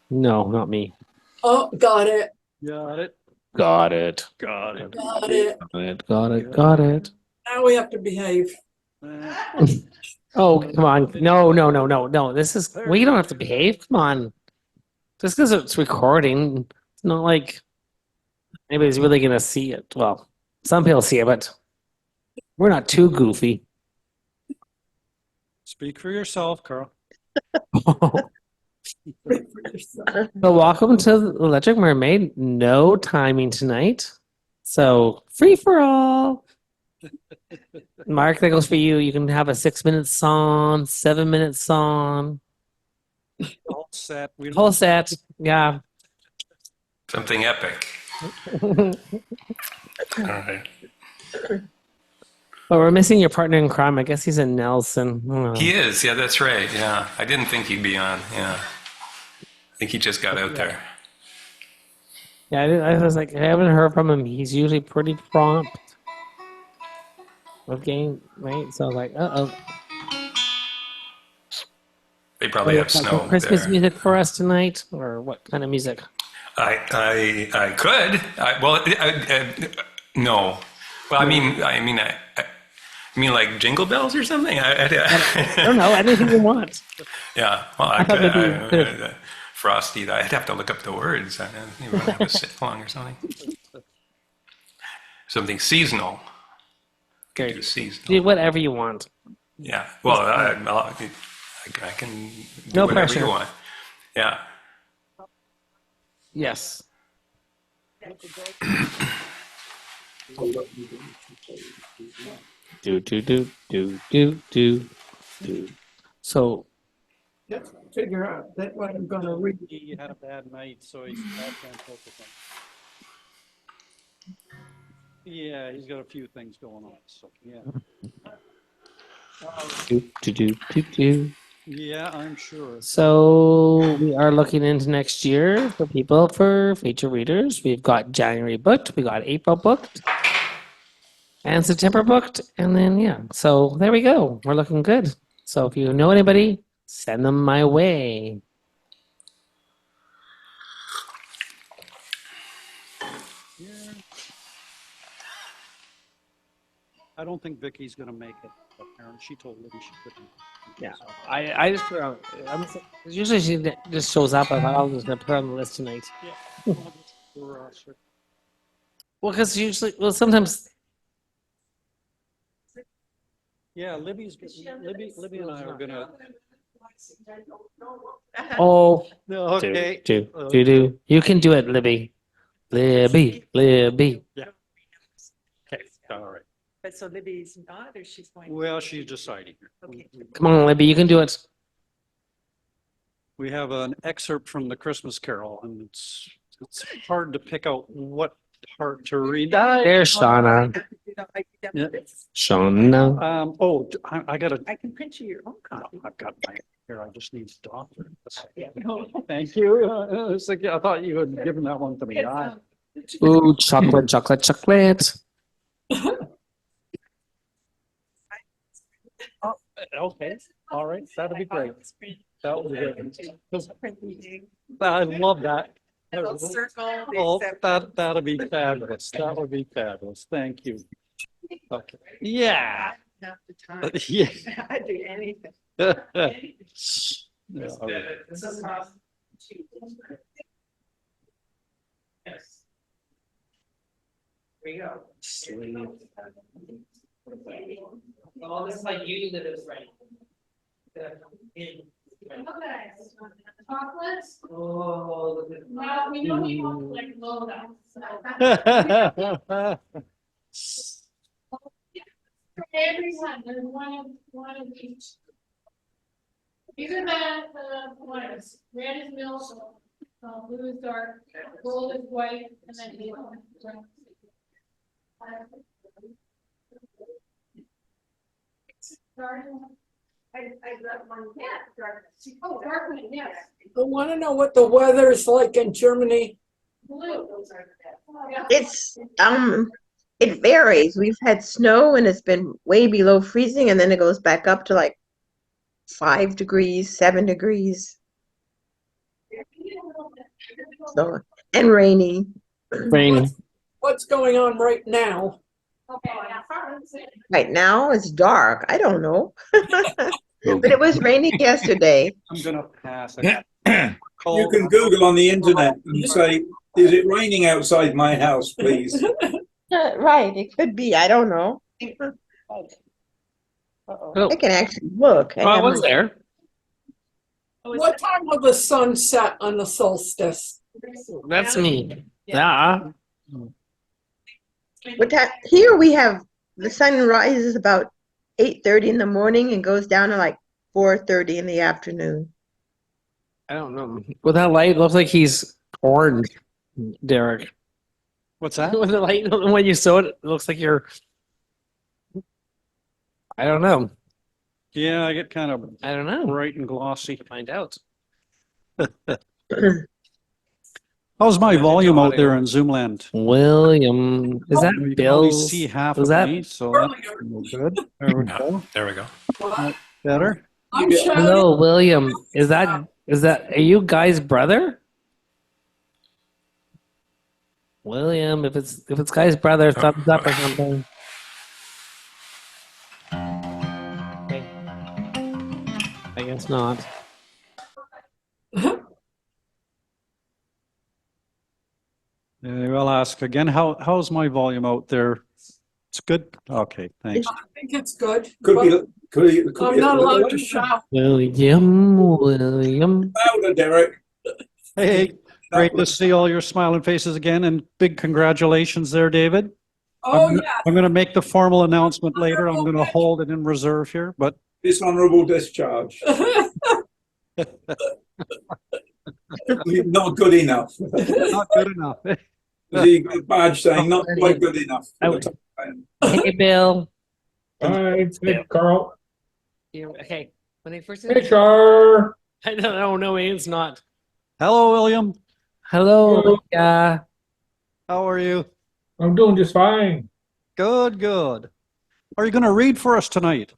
No, not me. Oh, got it. Got it. Got it. Got it. Got it. Got it. Got it. Got it. Now we have to behave. Oh, come on. No, no, no, no, no. This is, well, you don't have to behave. Come on. Just because it's recording, it's not like anybody's really going to see it. Well, some people see it, but we're not too goofy. Speak for yourself, Karl. So welcome to Electric Mermaid. No timing tonight. So free for all. Mark, that goes for you. You can have a 6-minute song, 7-minute song. All set. We Whole set. Yeah. Something epic. All right. But we're missing your partner in crime. I guess he's in Nelson. I don't know. He is. Yeah, that's right. Yeah. I didn't think he'd be on. Yeah. I think he just got out there. Yeah, I was like, I haven't heard from him. He's usually pretty prompt with game, right? So I was like, uh-oh. They probably have snow Christmas there. music for us tonight? Or what kind of music? I could. No. Well, I mean like Jingle Bells or something. I don't know. Anything you want. Yeah. Well, I thought could. maybe you could. Frosty. I'd have to look up the words. You want to have a sit along or something. Something seasonal. Okay. Do seasonal. Do whatever you want. Yeah. Well, I can do No whatever pressure. you want. Yeah. Yes. Do. So, Just figure out that what I'm gonna read. He had a bad night, so he's not trying to focus on. Yeah, he's got a few things going on. So yeah. do. Yeah, I'm sure. So we are looking into next year for people for feature readers. We've got January booked, we got April booked, and September booked, and then yeah. So there we go. We're looking good. So if you know anybody, send them my way. Yeah. I don't think Vicky's gonna make it. Apparently, she told Libbie she couldn't. Yeah, I just put her on. Usually she just shows up. I thought I was just gonna put her on the list tonight. Yeah. Well, because usually, sometimes. Yeah, Libbie and I are gonna. Oh, Okay. do. You can do it, Libbie. Libbie. Yeah. Okay. All right. But so Libbie's not, or she's going? Well, she's deciding. Okay. Come on, Libbie, you can do it. We have an excerpt from the Christmas Carol, and it's hard to pick out what part to read. There's Shawna. Yeah. Shawna. Oh, I got I can print you your own copy. I've got my here. I just need to doctor. Yeah. Thank you. It's like I thought you had given that one to me. Ooh, chocolate. Okay. All right. That'd be great. That would be great. Print the I love that. little circle. the Oh, accept- that'd be fabulous. That would be fabulous. Thank you. Okay. Yeah. Not the time. Yeah. I'd do anything. Yeah, all right. Yes. There you go. Well, this is like you that is right. Chocolates? Oh, look at Well, we know you want like low so. For everyone, there's one of each. These are the ones. Red is milk, blue is dark, gold is white, and then yellow is brown. I got one. Yeah, darkness. Oh, dark one, yes. I want to know what the weather is like in Germany. Blue. Those are the best. It's it varies. We've had snow and it's been way below freezing, and then it goes back up to like 5 degrees, 7 degrees. So, and rainy. Rain. What's going on right now? Right now it's dark. I don't know. But it was raining yesterday. I'm gonna pass. You can Google on the internet and say, is it raining outside my house, please? Right, it could be. I don't know. Oh, I can actually look. I was there. What time will the sun set on the solstice? That's me. Yeah. What time? Here we have the sun rises about 8:30 in the morning and goes down at like 4:30 in the afternoon. I don't know. With that light, it looks like he's orange, Derek. What's that? With the light, when you saw it, it looks like you're. I don't know. Yeah, I get kind of I don't know. bright and glossy. Find out. How's my volume out there in Zoomland? William, is that You can only Bill's? see half is of that- me, so that's good. There we go. There we go. Better. I'm shouting. Hello, William. Is that? Are you Guy's brother? William, if it's Guy's brother, thumbs up or something. Okay. I guess not. I'll ask again. How's my volume out there? It's good. Okay, thanks. I think it's good. Could be, but could I'm be not a allowed little to shout. William. louder, Derek. Hey, great to see all your smiling faces again, and big congratulations there, David. Oh, I'm, yeah. I'm going to make the formal announcement later. I'm going to hold it in reserve here, but Dishonorable discharge. Not good enough. not good enough. The badge saying not quite good enough. for the time. Hey, Bill. Hi, hey, Karl. Okay. When they first Hey, Char. I don't know. It's not. Hello, William. Hello. Hello. Yeah. How are you? I'm doing just fine. Good, good. Are you going to read for us tonight?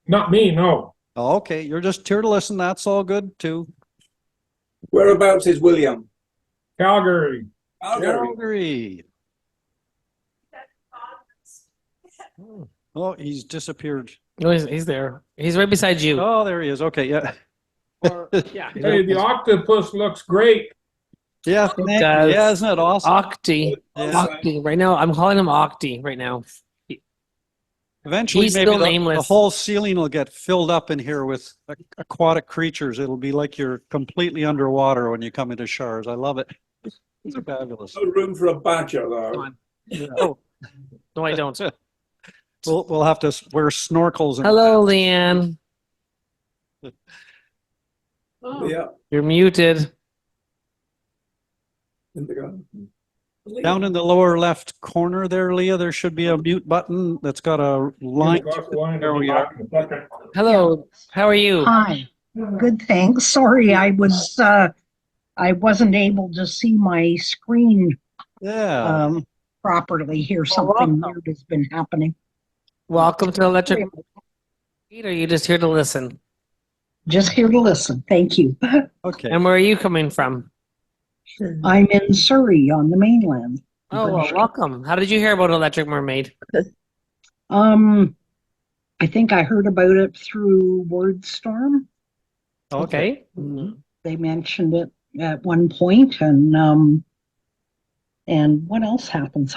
Not me, no. Oh, okay, you're just here to listen. That's all good too. Whereabouts is William? Calgary. Calgary. Calgary. Oh, he's disappeared. No, he's there. He's right beside you. Oh, there he is. Okay, yeah. Yeah. Hey, the octopus looks great. Yeah, It does. yeah, isn't it awesome? Octi. Yeah. Octi. Right now, I'm calling him Octi right now. Eventually, He's maybe still the nameless. whole ceiling will get filled up in here with aquatic creatures. It'll be like you're completely underwater when you come into Char's. I love it. It's fabulous. No room for a badger, Come though. on. Oh. No, I don't. We'll have to wear snorkels. And Hello, Leanne. Oh, Yeah. You're muted. Down in the lower left corner there, Leah, there should be a mute button that's got a line. There we are. Hello. How are you? Hi, good, thanks. Sorry, I wasn't able to see my screen Yeah. properly here. Something weird has been happening. Welcome to Electric. Or are you just here to listen? Just here to listen. Thank you. Okay. And where are you coming from? I'm in Surrey on the mainland. Oh, well, welcome. How did you hear about Electric Mermaid? I think I heard about it through WordStorm. Okay. They mentioned it at one point, and what else happened?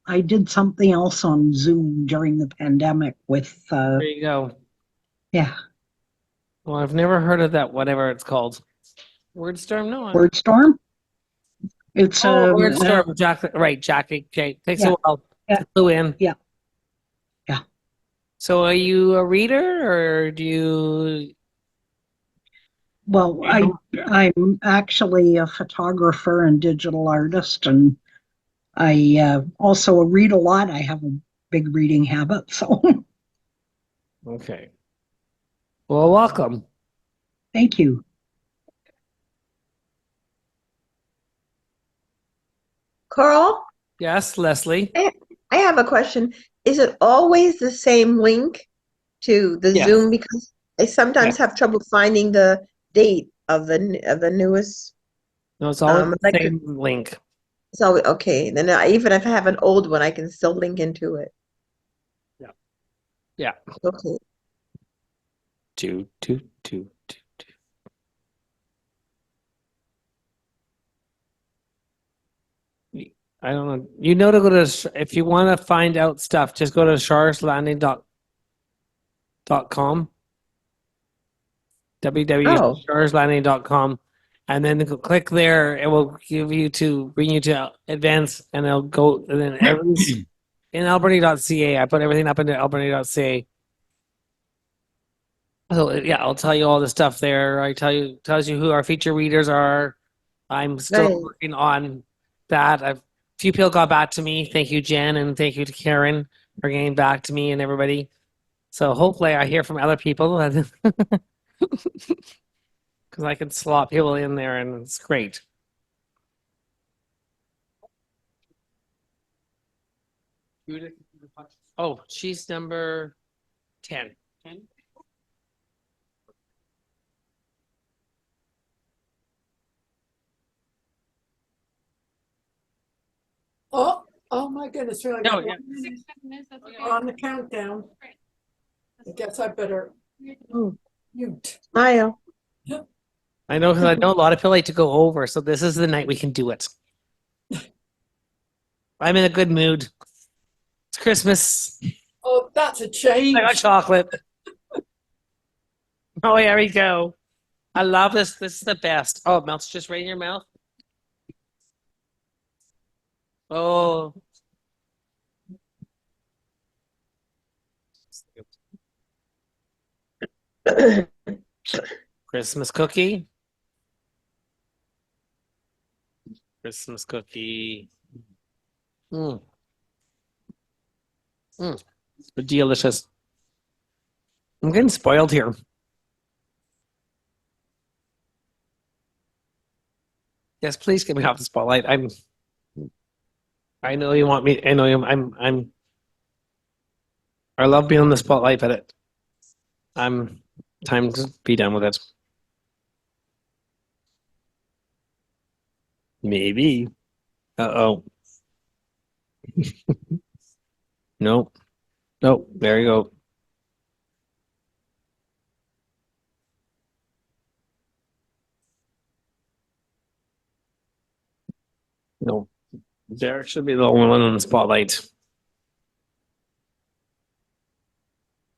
I did something else on Zoom during the pandemic with There you go. yeah, Well, I've never heard of that, whatever it's called. Wordstorm? No. WordStorm. It's Wordstorm. Jackie. Takes a while. Yeah. Flew in. Yeah. So are you a reader or do you? Well, I'm actually a photographer and digital artist, and I also read a lot. I have a big reading habit, so Okay. Well, welcome. thank you. Karl, Yes, Leslie. I have a question. Is it always the same link to the Yes. Zoom? Because I sometimes Yes. have trouble finding the date of the newest. No, it's always the like same link. so okay. Then even if I have an old one, I can still link into it. Yeah. Okay. Two. I don't know. You know to go to if you want to find out stuff, just go to charslanding.com. www.charslanding.com, and then click there. It will bring you to Advance, and it'll go. And then everything's in Alberni.ca. I put everything up into Alberni.ca. So yeah, I'll tell you all the stuff there. Tells you who our feature readers are. I'm still Right. working on that. A few people got back to me. Thank you, Jen, and thank you to Karen for getting back to me and everybody. So hopefully I hear from other people because I can slot people in there and it's great. Judith? Oh, she's number 10. 10? Oh my goodness, we're like No, yeah. 6 minutes, that's okay. on the countdown. I guess I better mute. Smile. I know because I know a lot of people like to go over, so this is the night we can do it. I'm in a good mood. It's Christmas. Oh, that's a change. I got chocolate. Oh, here we go. I love this. This is the best. Oh, it melts just right in your mouth. Oh. Christmas cookie. Christmas cookie. Mm. Delicious. I'm getting spoiled here. Yes, please get me off the spotlight. I know you want me. I know you. I love being on the spotlight, but I'm time to be done with it. Maybe. Uh-oh. Nope. Nope. There you go. No. Derek should be the only one on the spotlight.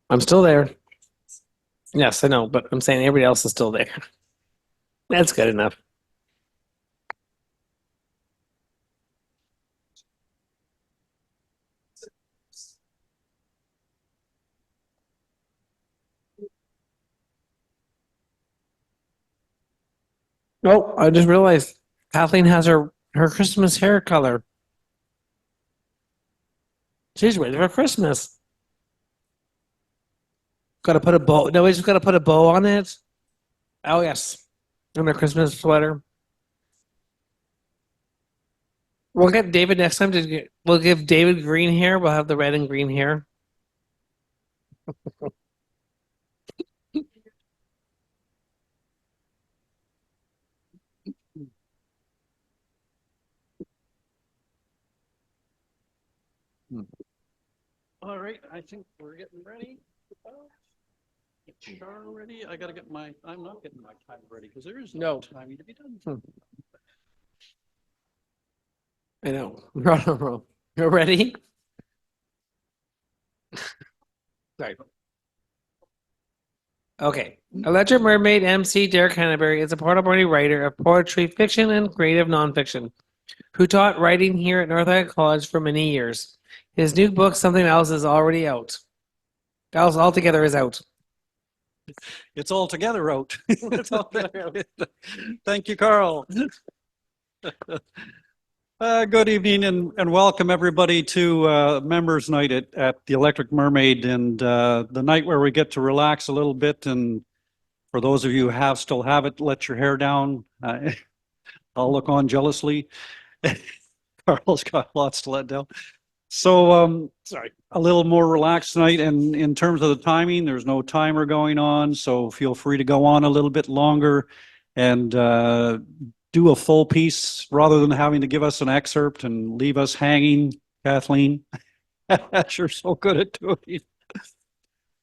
I'm still there. Yes, I know, but I'm saying everybody else is still there. That's good enough. Oh, I just realized Kathleen has her Christmas hair color. She's ready for Christmas. Got to put a bow. No, we just got to put a bow on it. Oh yes, and her Christmas sweater. We'll get David next time we'll give David green hair. We'll have the red and green hair. All right, I think we're getting ready. Char ready? I gotta get I'm not getting my time ready because there is no timing to be done. I know. Roll. You're ready? Sorry. Okay. Alleged Mermaid Emcee Derek Hanebury is a Portable writer of poetry, fiction, and creative nonfiction, who taught writing here at Northside College for many years. His new book, Something Else, is already out. Else Altogether is out. It's all together out. It's all together out. Thank you, Karl. Good evening and welcome everybody to Members Night at the Electric Mermaid, and the night where we get to relax a little bit. And for those of you who still have it, let your hair down. I'll look on jealously. Karl's got lots to let down. So, sorry, a little more relaxed tonight. And in terms of the timing, there's no timer going on, so feel free to go on a little bit longer and do a full piece rather than having to give us an excerpt and leave us hanging, Kathleen. You're so good at doing it.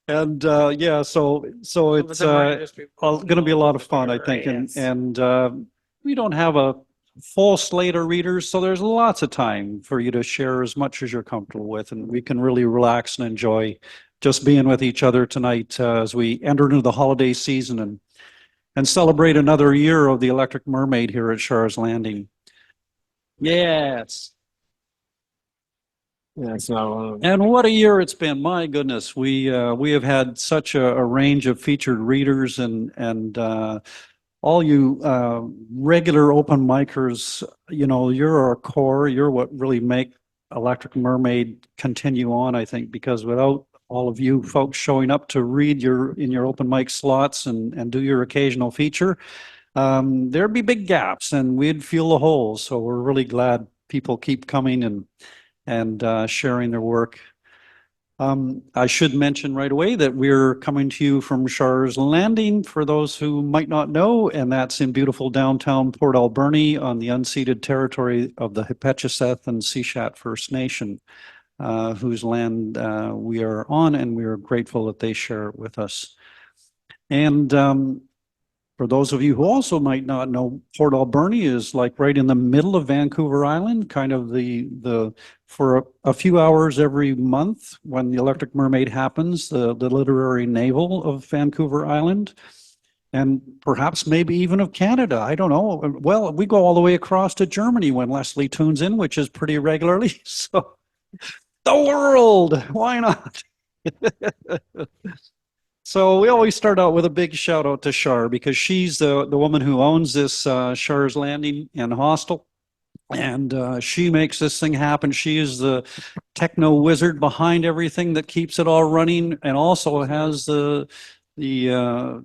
And yeah, so it's going to be a lot of fun, I think. And we don't have a full slate of readers, so there's lots of time for you to share as much as you're comfortable with, and we can really relax and enjoy just being with each other tonight as we enter into the holiday season and celebrate another year of the Electric Mermaid here at Char's Landing. Yes. That's not And what a year it's been! My goodness, we have had such a range of featured readers and all you regular open micers. You know, you're our core. You're what really make Electric Mermaid continue on. I think because without all of you folks showing up to read in your open mic slots and do your occasional feature, there'd be big gaps and we'd feel the holes. So we're really glad people keep coming and sharing their work. I should mention right away that we're coming to you from Char's Landing, for those who might not know, and that's in beautiful downtown Port Alberni on the unceded territory of the Hipetcheseth and Sishat First Nation, whose land we are on, and we are grateful that they share it with us. And for those of you who also might not know, Port Alberni is like right in the middle of Vancouver Island, kind of for a few hours every month when the Electric Mermaid happens, the literary navel of Vancouver Island, and perhaps maybe even of Canada. I don't know. Well, we go all the way across to Germany when Lesli tunes in, which is pretty regularly. So the world, why not? So we always start out with a big shout out to Char, because she's the woman who owns this Char's Landing and hostel. And she makes this thing happen. She is the techno wizard behind everything that keeps it all running, and also has the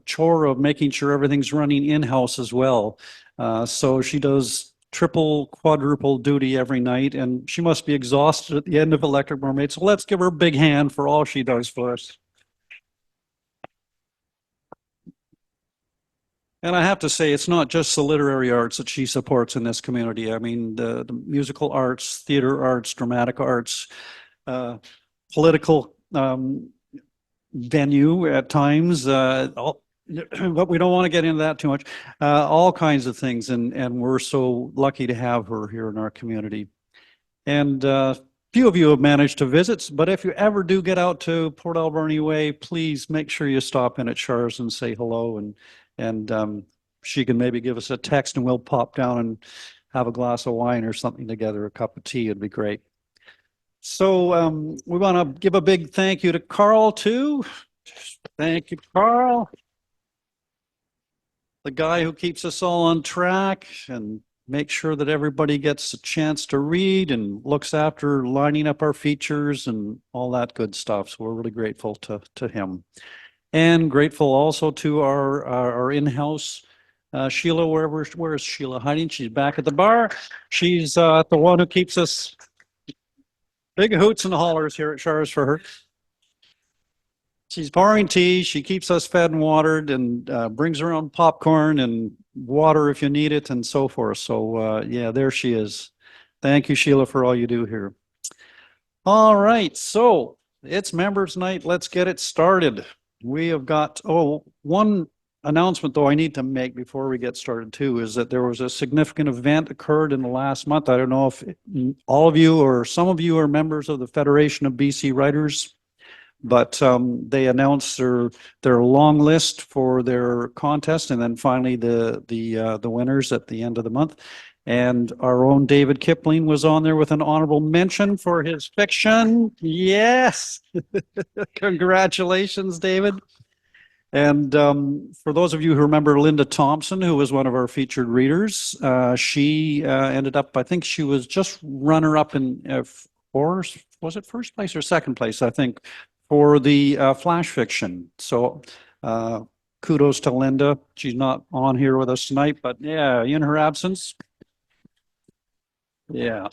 chore of making sure everything's running in-house as well. So she does triple, quadruple duty every night, and she must be exhausted at the end of Electric Mermaid. So let's give her a big hand for all she does for us. And I have to say, it's not just the literary arts that she supports in this community. I mean, the musical arts, theater arts, dramatic arts, political venue at times, but we don't want to get into that too much. All kinds of things, and we're so lucky to have her here in our community. And few of you have managed to visit, but if you ever do get out to Port Alberni Way, please make sure you stop in at Char's and say hello, and she can maybe give us a text and we'll pop down and have a glass of wine or something together, a cup of tea. It'd be great. So we want to give a big thank you to Karl too. Thank you, Karl. The guy who keeps us all on track and makes sure that everybody gets a chance to read and looks after lining up our features and all that good stuff. So we're really grateful to him. And grateful also to our in-house Sheila. Where is Sheila hiding? She's back at the bar. She's the one who keeps us big hoots and hollers here at Char's for her. She's pouring tea. She keeps us fed and watered, and brings her own popcorn and water if you need it, and so forth. So yeah, there she is. Thank you, Sheila, for all you do here. All right, so it's members' night. Let's get it started. We have got, one announcement though I need to make before we get started too, is that there was a significant event occurred in the last month. I don't know if all of you or some of you are members of the Federation of BC Writers, but they announced their long list for their contest, and then finally the winners at the end of the month. And our own David Kipling was on there with an honorable mention for his fiction. Yes. Congratulations, David. And for those of you who remember Linda Thompson, who was one of our featured readers, she ended up, I think she was just runner-up in, was it first place or second place, I think, for the flash fiction. So kudos to Linda. She's not on here with us tonight, but yeah, in her absence. Yeah.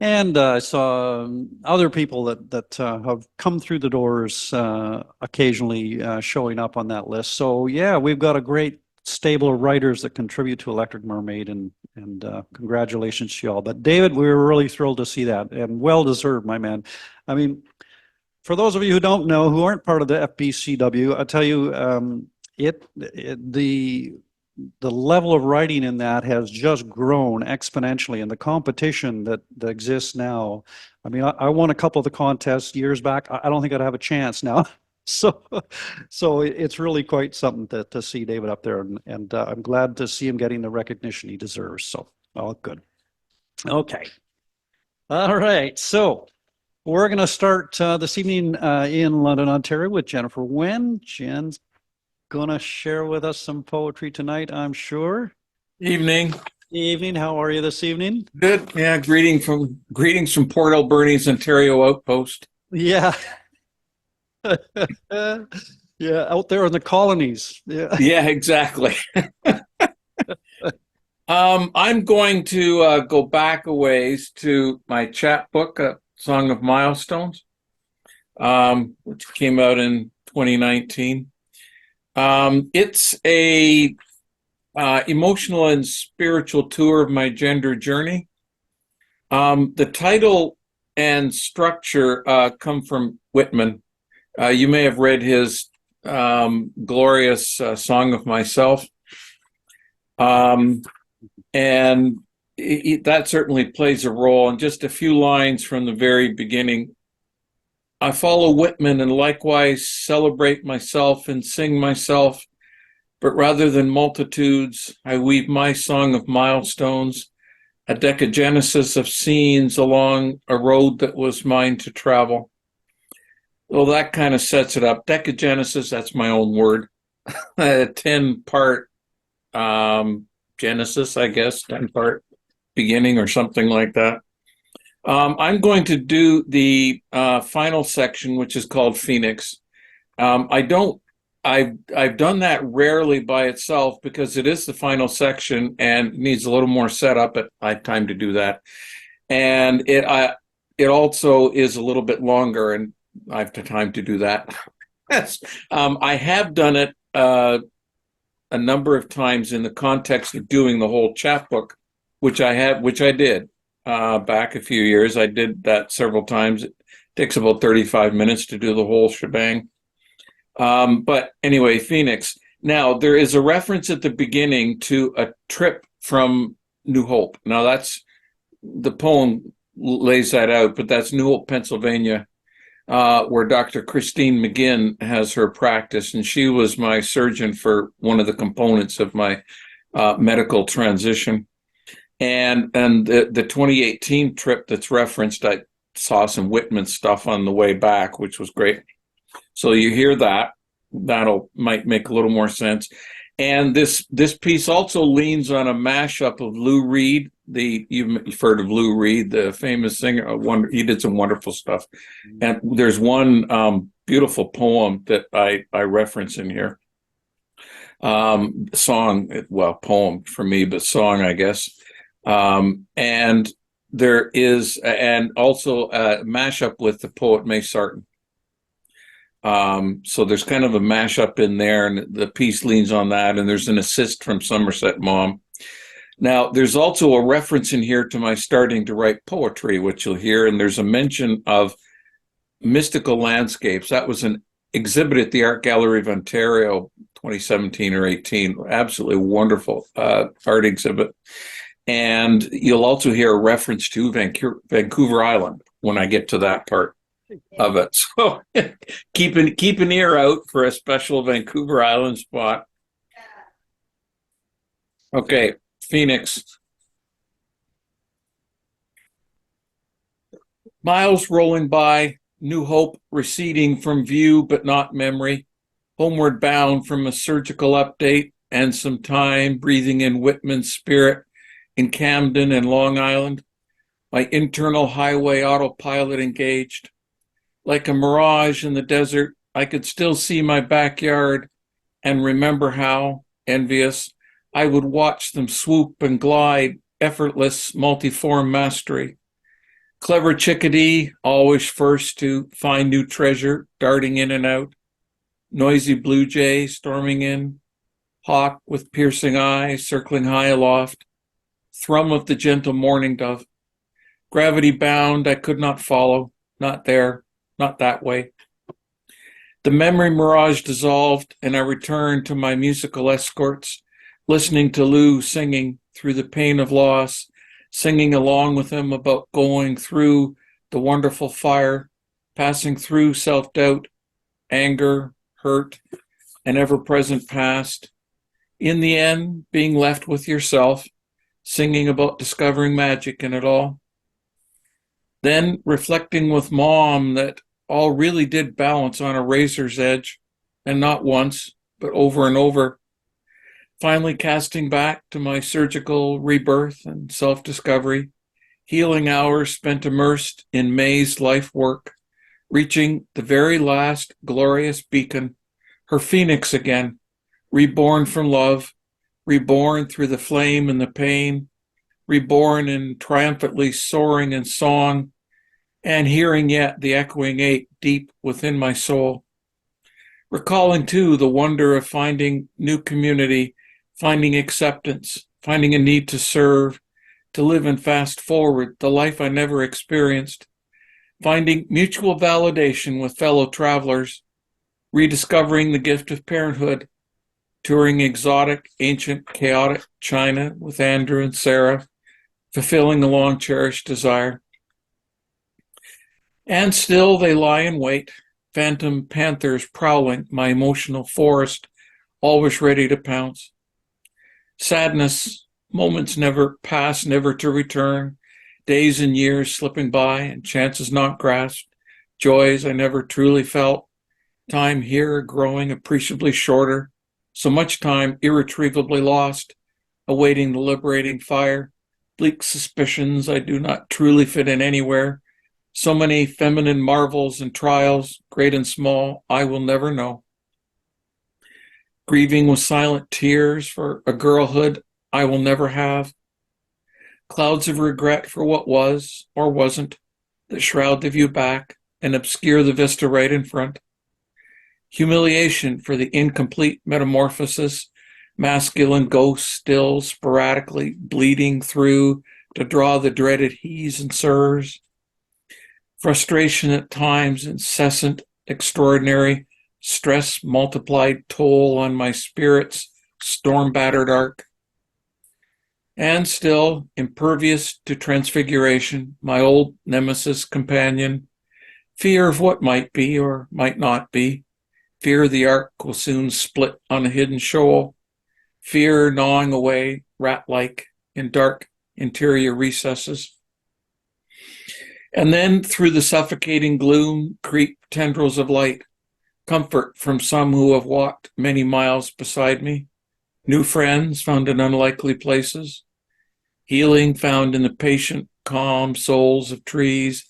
And I saw other people that have come through the doors occasionally showing up on that list. So yeah, we've got a great stable of writers that contribute to Electric Mermaid, and congratulations to you all. But David, we were really thrilled to see that, and well deserved, my man. I mean, for those of you who don't know, who aren't part of the FBCW, I'll tell you, the level of writing in that has just grown exponentially, and the competition that exists now. I mean, I won a couple of the contests years back. I don't think I'd have a chance now. So it's really quite something to see David up there, and I'm glad to see him getting the recognition he deserves. So, all good. Okay. All right. So we're going to start this evening in London, Ontario with Jennifer Wen. Jen's going to share with us some poetry tonight, I'm sure. Evening. Evening. How are you this evening? Good. Yeah. Greetings from Port Alberni's Ontario outpost. Yeah. Yeah, out there in the colonies. Yeah. Yeah, exactly. I'm going to go back a ways to my chapbook, A Song of Milestones, which came out in 2019. It's a emotional and spiritual tour of my gender journey. The title and structure come from Whitman. You may have read his glorious Song of Myself. And that certainly plays a role. And just a few lines from the very beginning. I follow Whitman and likewise celebrate myself and sing myself, but rather than multitudes, I weave my song of milestones, a decagenesis of scenes along a road that was mine to travel. Well, that kind of sets it up. Decagenesis, that's my own word. 10-part Genesis, I guess, 10-part beginning or something like that. I'm going to do the final section, which is called Phoenix. I've done that rarely by itself because it is the final section and needs a little more setup, but I have time to do that. And it also is a little bit longer, and I have time to do that. Yes. I have done it a number of times in the context of doing the whole chapbook, which I did back a few years. I did that several times. It takes about 35 minutes to do the whole shebang. But anyway, Phoenix. Now, there is a reference at the beginning to a trip from New Hope. Now, the poem lays that out, but that's New Hope, Pennsylvania, where Dr. Christine McGinn has her practice, and she was my surgeon for one of the components of my medical transition. And the 2018 trip that's referenced, I saw some Whitman stuff on the way back, which was great. So you hear that. Might make a little more sense. And this piece also leans on a mashup of Lou Reed. You've heard of Lou Reed, the famous singer. He did some wonderful stuff. And there's one beautiful poem that I reference in here. Poem for me, but song, I guess. And there is, and also a mashup with the poet May Sarton. So there's kind of a mashup in there, and the piece leans on that, and there's an assist from Somerset Maugham. Now, there's also a reference in here to my starting to write poetry, which you'll hear, and there's a mention of mystical landscapes. That was an exhibit at the Art Gallery of Ontario, 2017 or 18. Absolutely wonderful art exhibit. And you'll also hear a reference to Vancouver Island when I get to that part of it. So keep an ear out for a special Vancouver Island spot. Okay, Phoenix. Miles rolling by, New Hope receding from view but not memory, homeward bound from a surgical update and some time breathing in Whitman's spirit in Camden and Long Island, my internal highway autopilot engaged. Like a mirage in the desert, I could still see my backyard and remember how, envious, I would watch them swoop and glide, effortless, multiform mastery. Clever chickadee, always first to find new treasure, darting in and out. Noisy blue jay storming in. hawk with piercing eyes circling high aloft, thrum of the gentle mourning dove. Gravity bound, I could not follow, not there, not that way. The memory mirage dissolved, and I returned to my musical escorts, listening to Lou singing through the pain of loss, singing along with him about going through the wonderful fire, passing through self-doubt, anger, hurt, and ever-present past. In the end, being left with yourself, singing about discovering magic in it all. Then reflecting with Mom that all really did balance on a razor's edge, and not once, but over and over. Finally casting back to my surgical rebirth and self-discovery, healing hours spent immersed in May's life work, reaching the very last glorious beacon, her phoenix again, reborn from love, reborn through the flame and the pain, reborn and triumphantly soaring in song, and hearing yet the echoing ache deep within my soul. Recalling too the wonder of finding new community, finding acceptance, finding a need to serve, to live and fast forward the life I never experienced, finding mutual validation with fellow travelers, rediscovering the gift of parenthood, touring exotic, ancient, chaotic China with Andrew and Sarah, fulfilling a long-cherished desire. And still they lie in wait, phantom panthers prowling my emotional forest, always ready to pounce. Sadness, moments never pass, never to return, days and years slipping by and chances not grasped, joys I never truly felt, time here growing appreciably shorter, so much time irretrievably lost, awaiting the liberating fire, bleak suspicions I do not truly fit in anywhere, so many feminine marvels and trials, great and small, I will never know. Grieving with silent tears for a girlhood I will never have. Clouds of regret for what was or wasn't that shroud the view back and obscure the vista right in front. Humiliation for the incomplete metamorphosis, masculine ghosts still sporadically bleeding through to draw the dreaded he's and sirs. Frustration at times, incessant, extraordinary, stress multiplied toll on my spirit's storm-battered arc. And still, impervious to transfiguration, my old nemesis companion, fear of what might be or might not be, fear the arc will soon split on a hidden shoal, fear gnawing away, rat-like, in dark interior recesses. And then through the suffocating gloom creep tendrils of light, comfort from some who have walked many miles beside me, new friends found in unlikely places, healing found in the patient, calm souls of trees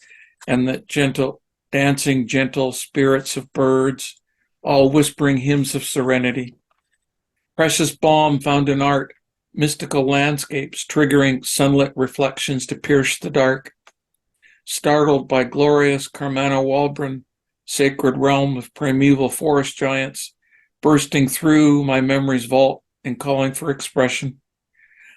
and the gentle, dancing, gentle spirits of birds, all whispering hymns of serenity. Precious balm found in art, mystical landscapes triggering sunlit reflections to pierce the dark. Startled by glorious Carmana Walbran, sacred realm of primeval forest giants, bursting through my memory's vault and calling for expression.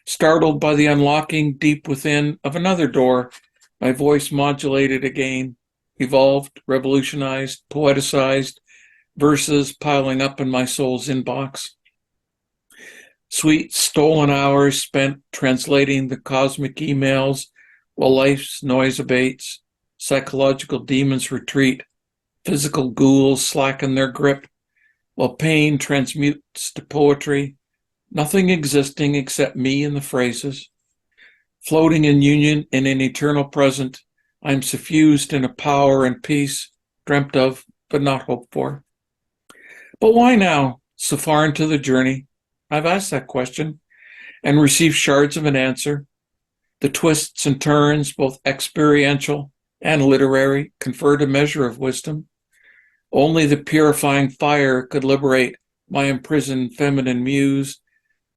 Startled by the unlocking deep within of another door, my voice modulated again, evolved, revolutionized, poeticized, verses piling up in my soul's inbox. Sweet stolen hours spent translating the cosmic emails while life's noise abates, psychological demons retreat, physical ghouls slacken their grip, while pain transmutes to poetry, nothing existing except me and the phrases. Floating in union in an eternal present, I am suffused in a power and peace, dreamt of but not hoped for. But why now, so far into the journey? I've asked that question and received shards of an answer. The twists and turns, both experiential and literary, conferred a measure of wisdom. Only the purifying fire could liberate my imprisoned feminine muse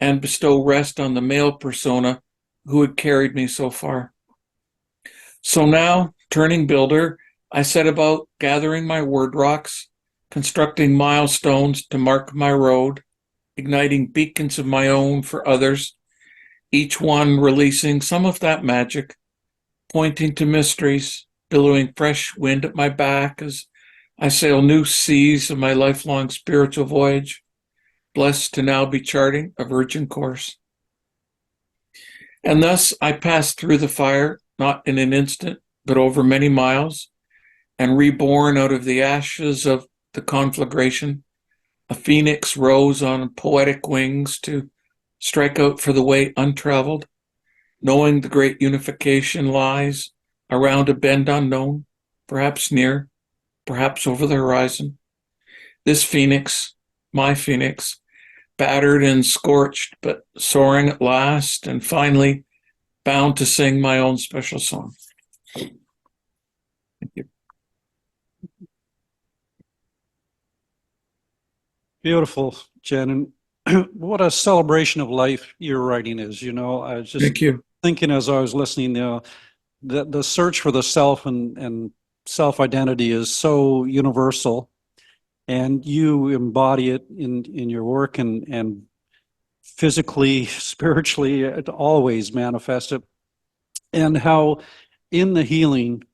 and bestow rest on the male persona who had carried me so far. So now, turning builder, I set about gathering my word rocks, constructing milestones to mark my road, igniting beacons of my own for others, each one releasing some of that magic, pointing to mysteries, billowing fresh wind at my back as I sail new seas of my lifelong spiritual voyage, blessed to now be charting a virgin course. And thus I passed through the fire, not in an instant, but over many miles, and reborn out of the ashes of the conflagration, a phoenix rose on poetic wings to strike out for the way untraveled, knowing the great unification lies around a bend unknown, perhaps near, perhaps over the horizon. This phoenix, my phoenix, battered and scorched, but soaring at last, and finally bound to sing my own special song. Thank you. Beautiful, Jen. And what a celebration of life your writing is. You know, I was just Thank you. thinking as I was listening, the search for the self and self-identity is so universal, and you embody it in your work, and physically, spiritually, it always manifests it. And how in the healing,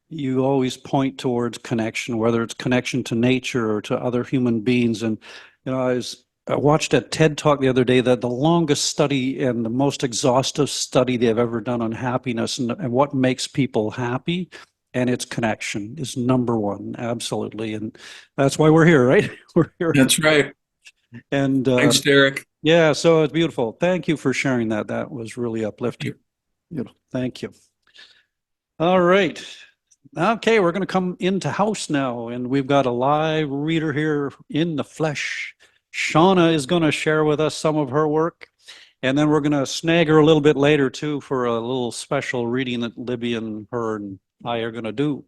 you always point towards connection, whether it's connection to nature or to other human beings. And, you know, I watched a TED Talk the other day that the longest study and the most exhaustive study they've ever done on happiness and what makes people happy, and its connection is number one, absolutely. And that's why we're here, right? We're here. That's right. And Thanks, Derek. yeah, so it's beautiful. Thank you for sharing that. That was really uplifting. Thank you. All right. Okay, we're going to come into house now, and we've got a live reader here in the flesh. Shawna is going to share with us some of her work, and then we're going to snag her a little bit later too for a little special reading that Libbie and her and I are going to do.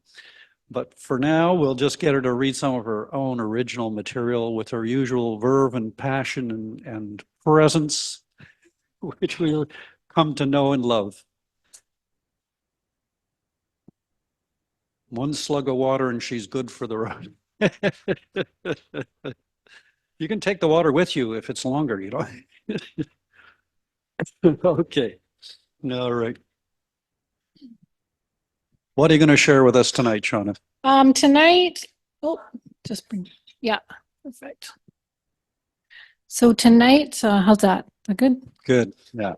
But for now, we'll just get her to read some of her own original material with her usual verve and passion and presence, which we'll come to know and love. One slug of water and she's good for the road. You can take the water with you if it's longer, you know. Okay. All right. What are you going to share with us tonight, Shawna? Tonight, yeah, perfect. So tonight, how's that? Good? Good. Yeah.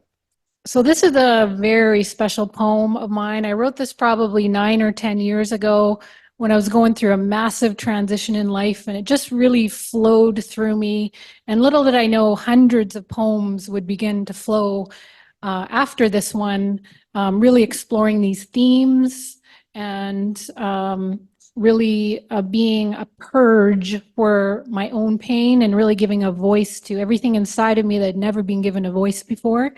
So this is a very special poem of mine. I wrote this probably 9 or 10 years ago when I was going through a massive transition in life, and it just really flowed through me. And little did I know, hundreds of poems would begin to flow after this one, really exploring these themes and really being a purge for my own pain and really giving a voice to everything inside of me that had never been given a voice before.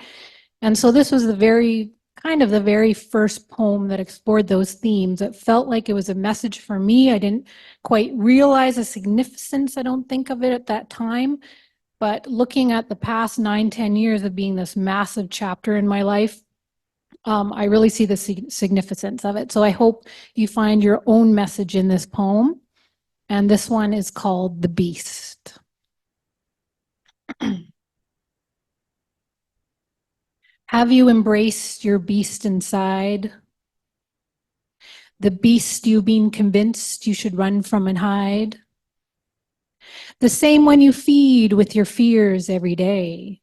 And so this was the very first poem that explored those themes. It felt like it was a message for me. I didn't quite realize the significance, I don't think, of it at that time. But looking at the past 9-10 years of being this massive chapter in my life, I really see the significance of it. So I hope you find your own message in this poem. And this one is called The Beast. Have you embraced your beast inside? The beast you've been convinced you should run from and hide? The same one you feed with your fears every day.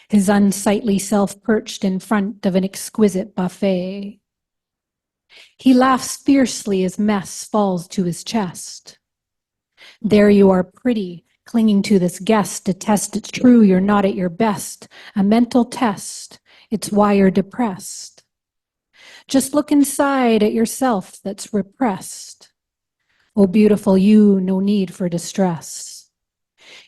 His unsightly self perched in front of an exquisite buffet. He laughs fiercely as mess falls to his chest. There you are, pretty, clinging to this guest to test it's true you're not at your best. A mental test, it's why you're depressed. Just look inside at yourself that's repressed. Oh, beautiful you, no need for distress.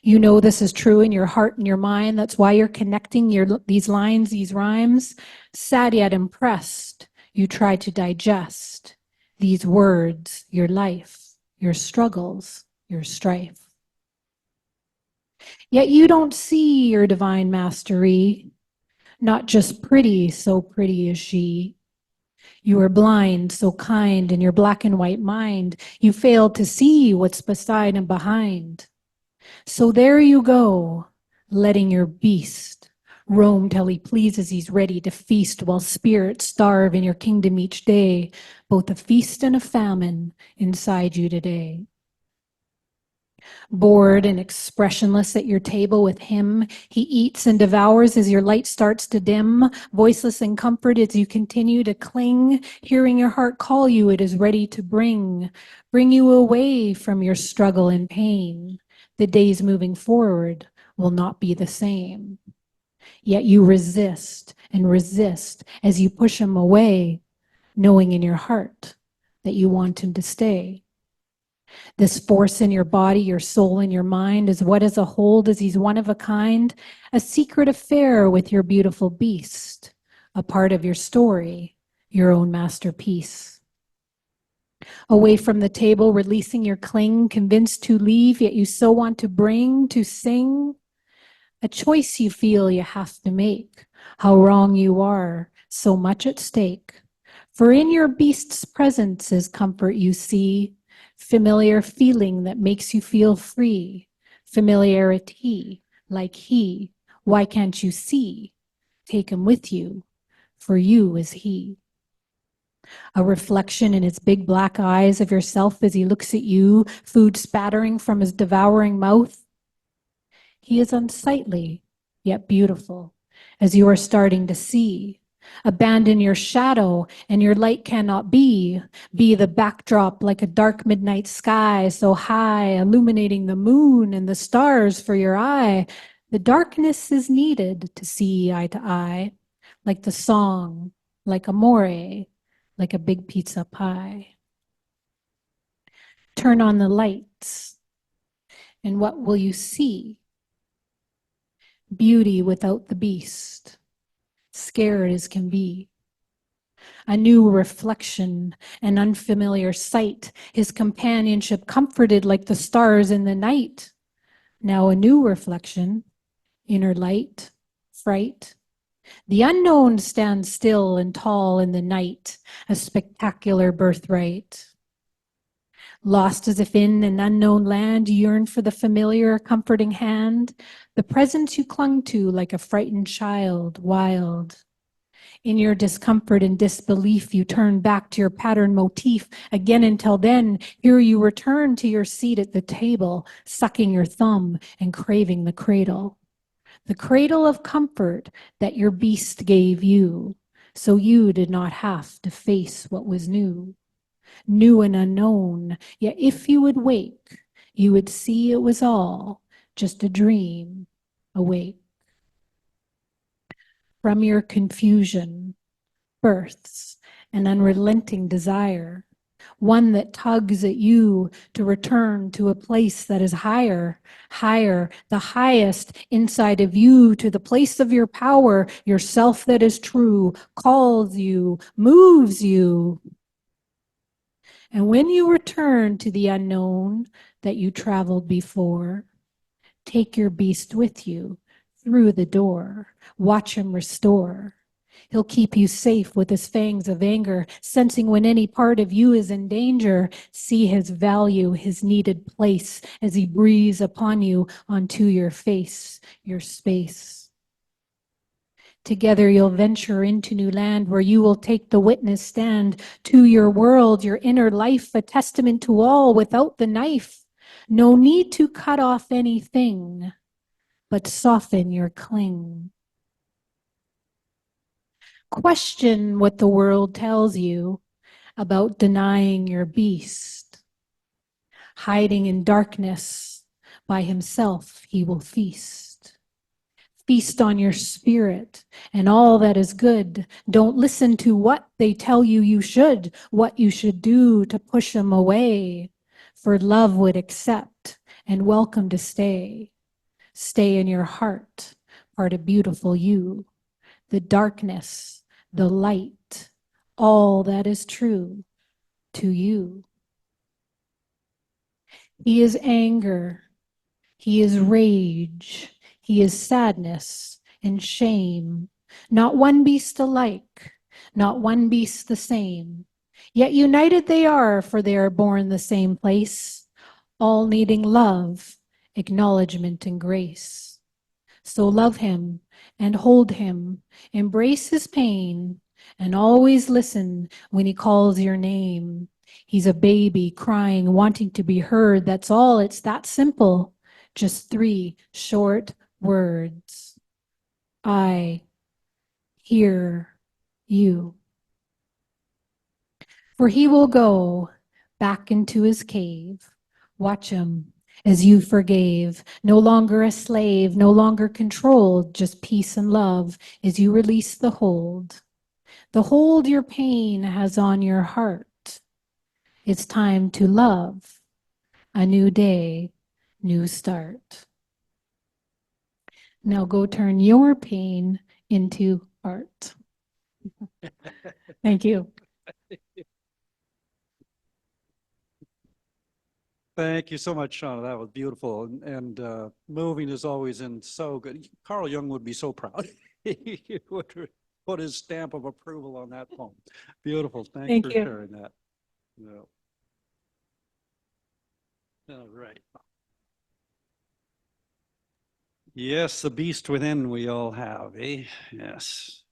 You know this is true in your heart and your mind. That's why you're connecting these lines, these rhymes. Sad yet impressed, you try to digest these words, your life, your struggles, your strife. Yet you don't see your divine mastery, not just pretty, so pretty is she. You are blind, so kind in your black and white mind. You fail to see what's beside and behind. So there you go, letting your beast roam till he pleases, he's ready to feast, while spirits starve in your kingdom each day, both a feast and a famine inside you today. Bored and expressionless at your table with him, he eats and devours as your light starts to dim, voiceless in comfort as you continue to cling, hearing your heart call you, it is ready to bring you away from your struggle and pain. The days moving forward will not be the same. Yet you resist and resist as you push him away, knowing in your heart that you want him to stay. This force in your body, your soul, and your mind is what is a hold as he's one of a kind, a secret affair with your beautiful beast, a part of your story, your own masterpiece. Away from the table, releasing your cling, convinced to leave, yet you so want to bring, to sing. A choice you feel you have to make, how wrong you are, so much at stake. For in your beast's presence is comfort you see, familiar feeling that makes you feel free, familiarity like he. Why can't you see? Take him with you, for you is he. A reflection in his big black eyes of yourself as he looks at you, food spattering from his devouring mouth. He is unsightly, yet beautiful, as you are starting to see. Abandon your shadow, and your light cannot be the backdrop like a dark midnight sky, so high, illuminating the moon and the stars for your eye. The darkness is needed to see eye to eye, like the song, like Amore, like a big pizza pie. Turn on the lights, and what will you see? Beauty without the beast, scared as can be. A new reflection, an unfamiliar sight, his companionship comforted like the stars in the night. Now a new reflection, inner light, fright. The unknown stands still and tall in the night, a spectacular birthright. Lost as if in an unknown land, you yearn for the familiar, comforting hand, the presence you clung to like a frightened child, wild. In your discomfort and disbelief, you turn back to your pattern motif. Again until then, here you return to your seat at the table, sucking your thumb and craving the cradle of comfort that your beast gave you, so you did not have to face what was new. New and unknown, yet if you would wake, you would see it was all just a dream awake. From your confusion births an unrelenting desire, one that tugs at you to return to a place that is higher, the highest inside of you, to the place of your power, yourself that is true, calls you, moves you. And when you return to the unknown that you traveled before, take your beast with you through the door. Watch him restore. He'll keep you safe with his fangs of anger, sensing when any part of you is in danger. See his value, his needed place as he breathes upon you onto your face, your space. Together you'll venture into new land where you will take the witness stand to your world, your inner life, a testament to all without the knife. No need to cut off anything, but soften your cling. Question what the world tells you about denying your beast. Hiding in darkness, by himself he will feast. Feast on your spirit and all that is good. Don't listen to what they tell you you should, what you should do to push them away. For love would accept and welcome to stay. Stay in your heart, part of beautiful you. The darkness, the light, all that is true to you. He is anger, he is rage, he is sadness and shame. Not one beast alike, not one beast the same. Yet united they are, for they are born the same place, all needing love, acknowledgement, and grace. So love him and hold him, embrace his pain, and always listen when he calls your name. He's a baby crying, wanting to be heard. That's all. It's that simple. Just 3 short words. I hear you. For he will go back into his cave. Watch him as you forgave. No longer a slave, no longer controlled, just peace and love as you release the hold your pain has on your heart. It's time to love. A new day, new start. Now go turn your pain into art. Thank you. Thank you so much, Shawna. That was beautiful. And moving is always in so good. Carl Jung would be so proud. He would put his stamp of approval on that poem. Beautiful. Thanks Thank for you. sharing that. Yeah. All right. Yes, the beast within we all have, eh? Yes.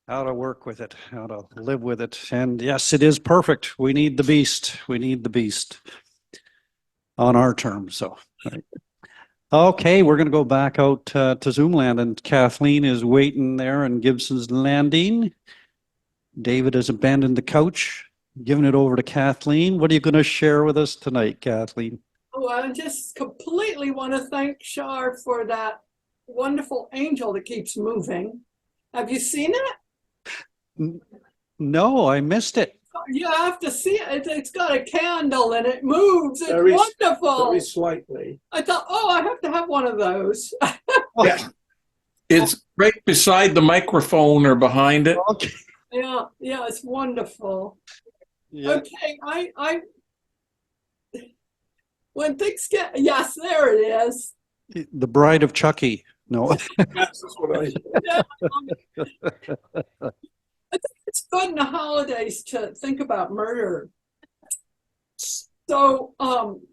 How to work with it, how to live with it. And yes, it is perfect. We need the beast. We need the beast on our terms. So, right. Okay, we're going to go back out to Zoomland, and Kathleen is waiting there in Gibson's Landing. David has abandoned the couch, giving it over to Kathleen. What are you going to share with us tonight, Kathleen? Oh, I just completely want to thank Char for that wonderful angel that keeps moving. Have you seen it? No, I missed it. You have to see it. It's got a candle and it moves. It's Very- wonderful. Very slightly. I thought, oh, I have to have one of those. Yeah. It's right beside the microphone or behind it. Okay. Yeah, it's wonderful. Yeah. Okay, I when things get, yes, there it is. The Bride of Chucky. No. That's what I. Yeah, I think it's good in the holidays to think about murder. So,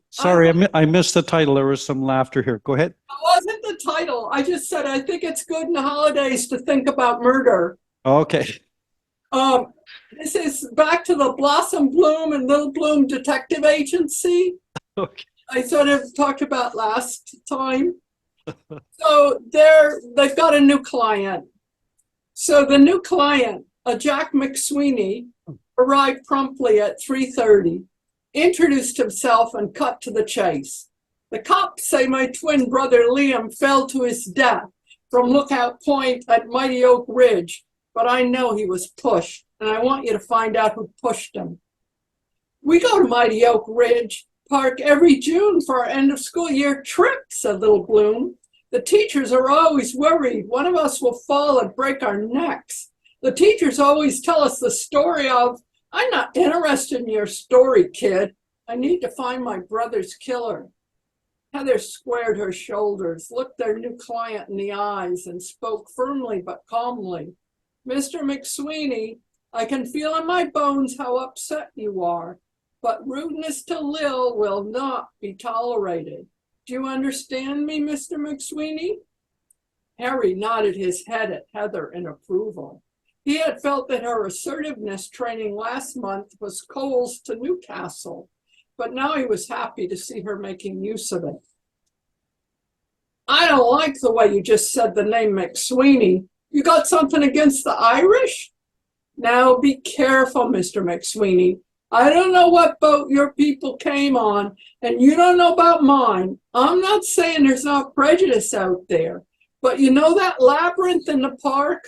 Sorry, I missed the title. There was some laughter here. Go ahead. that wasn't the title. I just said I think it's good in the holidays to think about murder. Okay. This is back to the Blossom Bloom and Little Bloom Detective Agency. Okay. I sort of talked about last time. So they've got a new client. So the new client, Jack McSweeney, arrived promptly at 3:30, introduced himself and cut to the chase. The cops say my twin brother Liam fell to his death from Lookout Point at Mighty Oak Ridge, but I know he was pushed, and I want you to find out who pushed him. We go to Mighty Oak Ridge Park every June for our end of school year trip, said Little Bloom. The teachers are always worried one of us will fall and break our necks. The teachers always tell us the story of, I'm not interested in your story, kid. I need to find my brother's killer. Heather squared her shoulders, looked their new client in the eyes, and spoke firmly but calmly. Mr. McSweeney, I can feel in my bones how upset you are, but rudeness to Lil will not be tolerated. Do you understand me, Mr. McSweeney? Harry nodded his head at Heather in approval. He had felt that her assertiveness training last month was coals to Newcastle, but now he was happy to see her making use of it. I don't like the way you just said the name McSweeney. You got something against the Irish? Now be careful, Mr. McSweeney. I don't know what boat your people came on, and you don't know about mine. I'm not saying there's not prejudice out there, but you know that labyrinth in the park?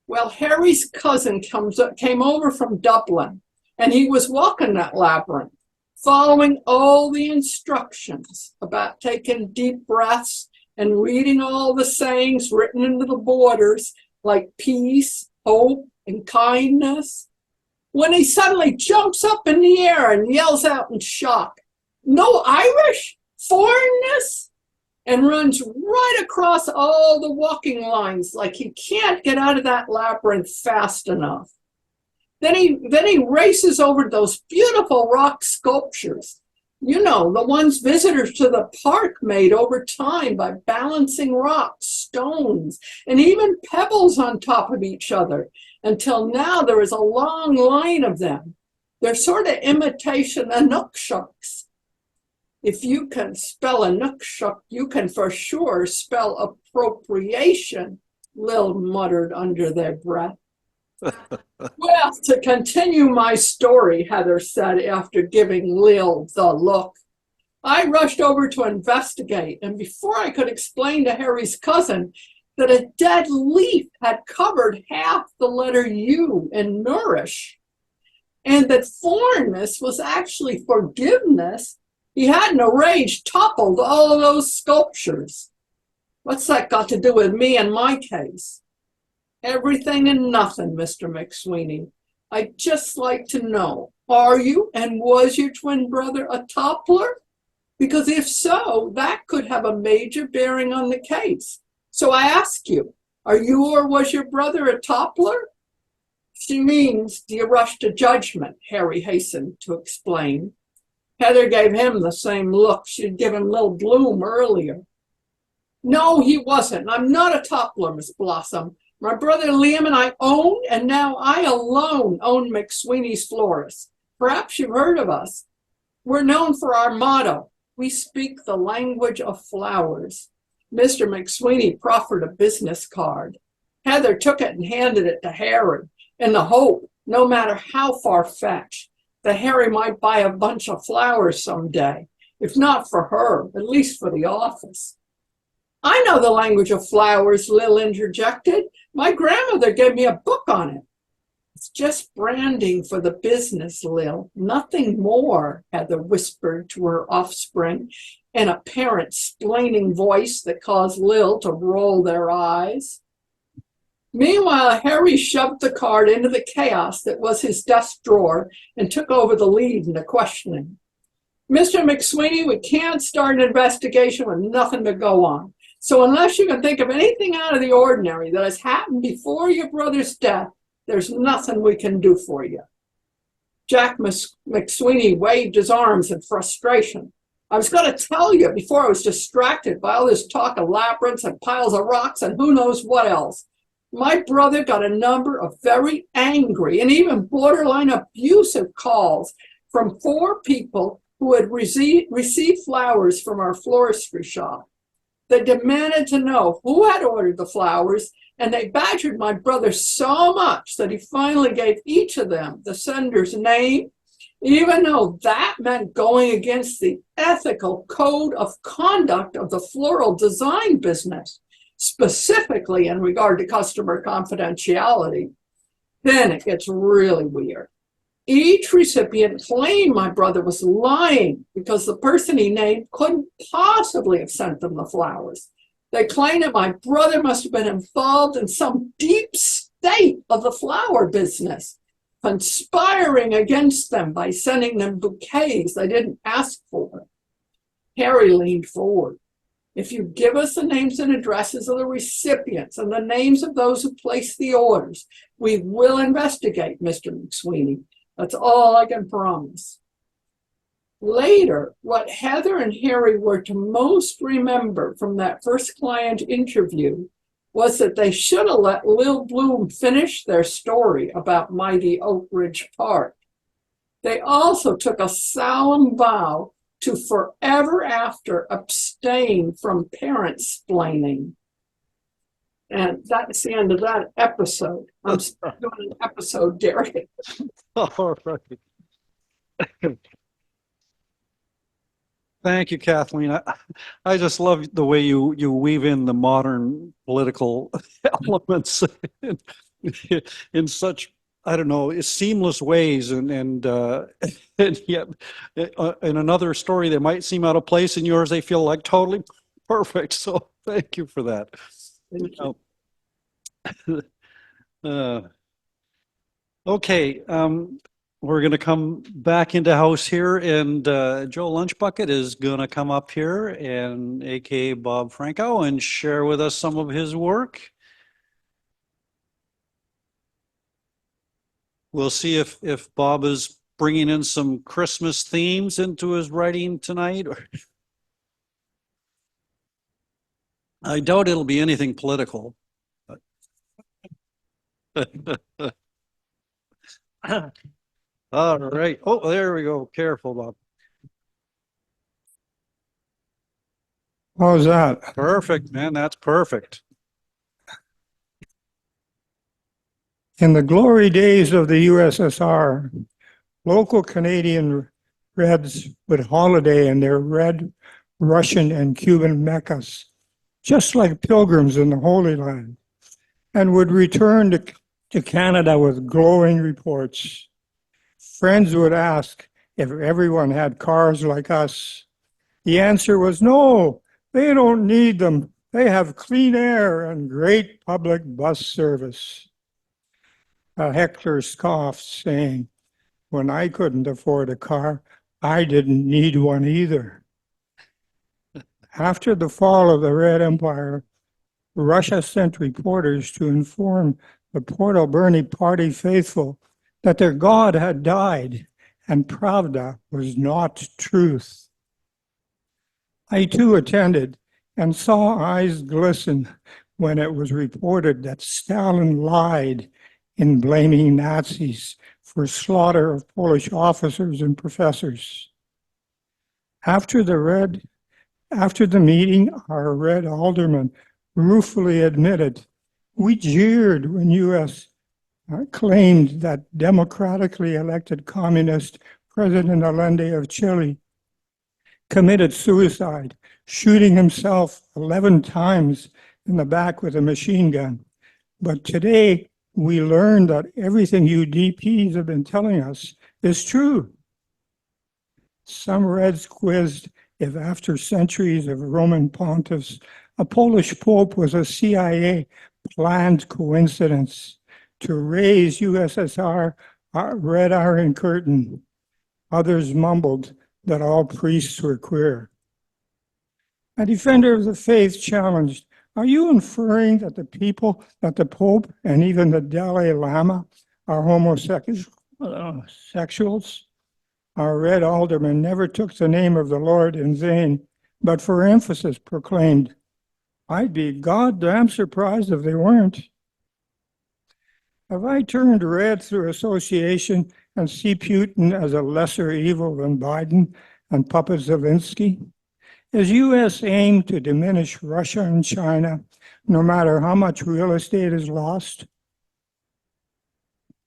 Well, Harry's cousin came over from Dublin, and he was walking that labyrinth, following all the instructions about taking deep breaths and reading all the sayings written into the borders, like peace, hope, and kindness. When he suddenly jumps up in the air and yells out in shock, "No Irish? Foreignness?" and runs right across all the walking lines like he can't get out of that labyrinth fast enough. Then he races over those beautiful rock sculptures, You know, the ones visitors to the park made over time by balancing rocks, stones, and even pebbles on top of each other, until now there is a long line of them. They're sort of imitation Inuksuks. If you can spell Inukshuk, you can for sure spell appropriation, Lil muttered under their breath. Well, to continue my story, Heather said after giving Lil the look. I rushed over to investigate, and before I could explain to Harry's cousin that a dead leaf had covered half the letter U in nourish, and that foreignness was actually forgiveness, he had in a rage toppled all of those sculptures. What's that got to do with me and my case? Everything and nothing, Mr. McSweeney. I'd just like to know, are you and was your twin brother a toppler? Because if so, that could have a major bearing on the case. So I ask you, are you or was your brother a toppler? She means, do you rush to judgment? Harry hastened to explain. Heather gave him the same look she'd given Lil Bloom earlier. No, he wasn't. I'm not a toppler, Miss Blossom. My brother Liam and I owned, and now I alone own McSweeney's Florist. Perhaps you've heard of us. We're known for our motto, we speak the language of flowers. Mr. McSweeney proffered a business card. Heather took it and handed it to Harry in the hope, no matter how far-fetched, that Harry might buy a bunch of flowers someday, if not for her, at least for the office. I know the language of flowers, Lil interjected. My grandmother gave me a book on it. It's just branding for the business, Lil, nothing more, Heather whispered to her offspring in a parent-splaining voice that caused Lil to roll their eyes. Meanwhile, Harry shoved the card into the chaos that was his desk drawer and took over the lead in the questioning. Mr. McSweeney, we can't start an investigation with nothing to go on. So unless you can think of anything out of the ordinary that has happened before your brother's death, there's nothing we can do for you. Jack McSweeney waved his arms in frustration. I was going to tell you before I was distracted by all this talk of labyrinths and piles of rocks and who knows what else. My brother got a number of very angry and even borderline abusive calls from 4 people who had received flowers from our floristry shop. They demanded to know who had ordered the flowers, and they badgered my brother so much that he finally gave each of them the sender's name, even though that meant going against the ethical code of conduct of the floral design business, specifically in regard to customer confidentiality. Then it gets really weird. Each recipient claimed my brother was lying because the person he named couldn't possibly have sent them the flowers. They claimed that my brother must have been involved in some deep state of the flower business, conspiring against them by sending them bouquets they didn't ask for. Harry leaned forward. If you give us the names and addresses of the recipients and the names of those who placed the orders, we will investigate, Mr. McSweeney. That's all I can promise. Later, what Heather and Harry were to most remember from that first client interview was that they should have let Lil Bloom finish their story about mighty Oak Ridge Park. They also took a solemn vow to forever after abstain from parent-splaining. And that's the end of that episode. I'm still doing an episode, Derek. All right. Thank you, Kathleen. I just love the way you weave in the modern political elements in such, I don't know, seamless ways, and yet in another story that might seem out of place in yours, they feel like totally perfect. So thank you for that. Okay, we're going to come back into house here, and Joelunchbucket is going to come up here, and aka Bob Franco, and share with us some of his work. We'll see if Bob is bringing in some Christmas themes into his writing tonight? I doubt it'll be anything political. All right. Oh, there we go. Careful, Bob. How's that? Perfect, man. That's perfect. In the glory days of the USSR, local Canadian Reds would holiday in their red Russian and Cuban meccas, just like pilgrims in the Holy Land, and would return to Canada with glowing reports. Friends would ask if everyone had cars like us. The answer was no, they don't need them. They have clean air and great public bus service. A heckler scoffed, saying, when I couldn't afford a car, I didn't need one either. After the fall of the Red Empire, Russia sent reporters to inform the Port Alberni party faithful that their God had died and Pravda was not truth. I too attended and saw eyes glisten when it was reported that Stalin lied in blaming Nazis for slaughter of Polish officers and professors. After the meeting, our Red alderman ruefully admitted, we jeered when U.S. Claimed that democratically elected communist President Allende of Chile committed suicide, shooting himself 11 times in the back with a machine gun. But today, we learned that everything you DPs have been telling us is true. Some Reds quizzed if after centuries of Roman pontiffs, a Polish pope was a CIA planned coincidence to raise USSR Red Iron Curtain. Others mumbled that all priests were queer. A defender of the faith challenged, are you inferring that the Pope and even the Dalai Lama are homosexuals? Our Red alderman never took the name of the Lord in vain, but for emphasis proclaimed, I'd be goddamn surprised if they weren't. Have I turned red through association and see Putin as a lesser evil than Biden and Puppet Zelensky? Is U.S. aim to diminish Russia and China, no matter how much real estate is lost?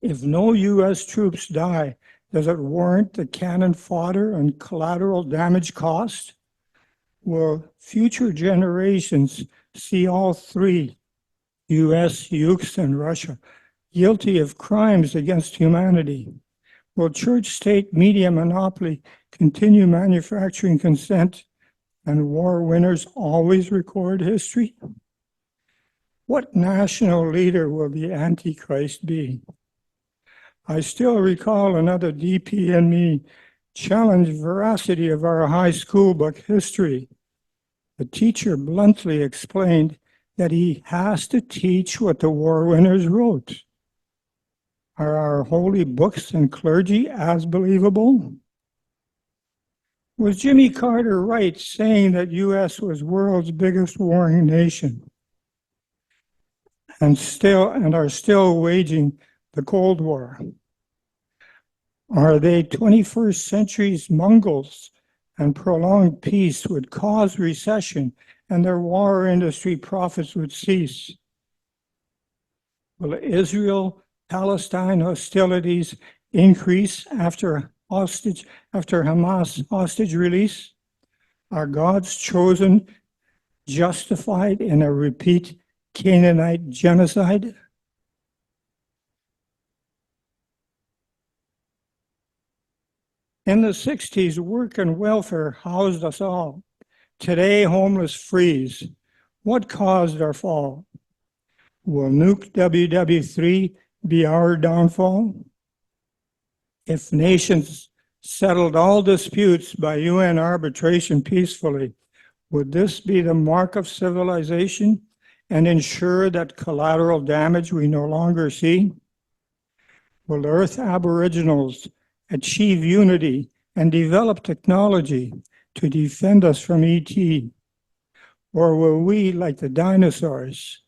If no U.S. troops die, does it warrant the cannon fodder and collateral damage cost? Will future generations see all three, U.S., Ukes, and Russia, guilty of crimes against humanity? Will church-state media monopoly continue manufacturing consent and war winners always record history? What national leader will the Antichrist be? I still recall another DP and me challenged veracity of our high school book history. The teacher bluntly explained that he has to teach what the war winners wrote. Are our holy books and clergy as believable? Was Jimmy Carter right saying that U.S. was world's biggest warring nation and are still waging the Cold War? Are they 21st century's Mongols and prolonged peace would cause recession and their war industry profits would cease? Will Israel-Palestine hostilities increase after Hamas hostage release? Are God's chosen justified in a repeat Canaanite genocide? In the 60s, work and welfare housed us all. Today, homeless freeze. What caused our fall? Will nuke WW3 be our downfall? If nations settled all disputes by UN arbitration peacefully, would this be the mark of civilization and ensure that collateral damage we no longer see? Will Earth Aboriginals achieve unity, and develop technology to defend us from ET? Or will we, like the dinosaurs,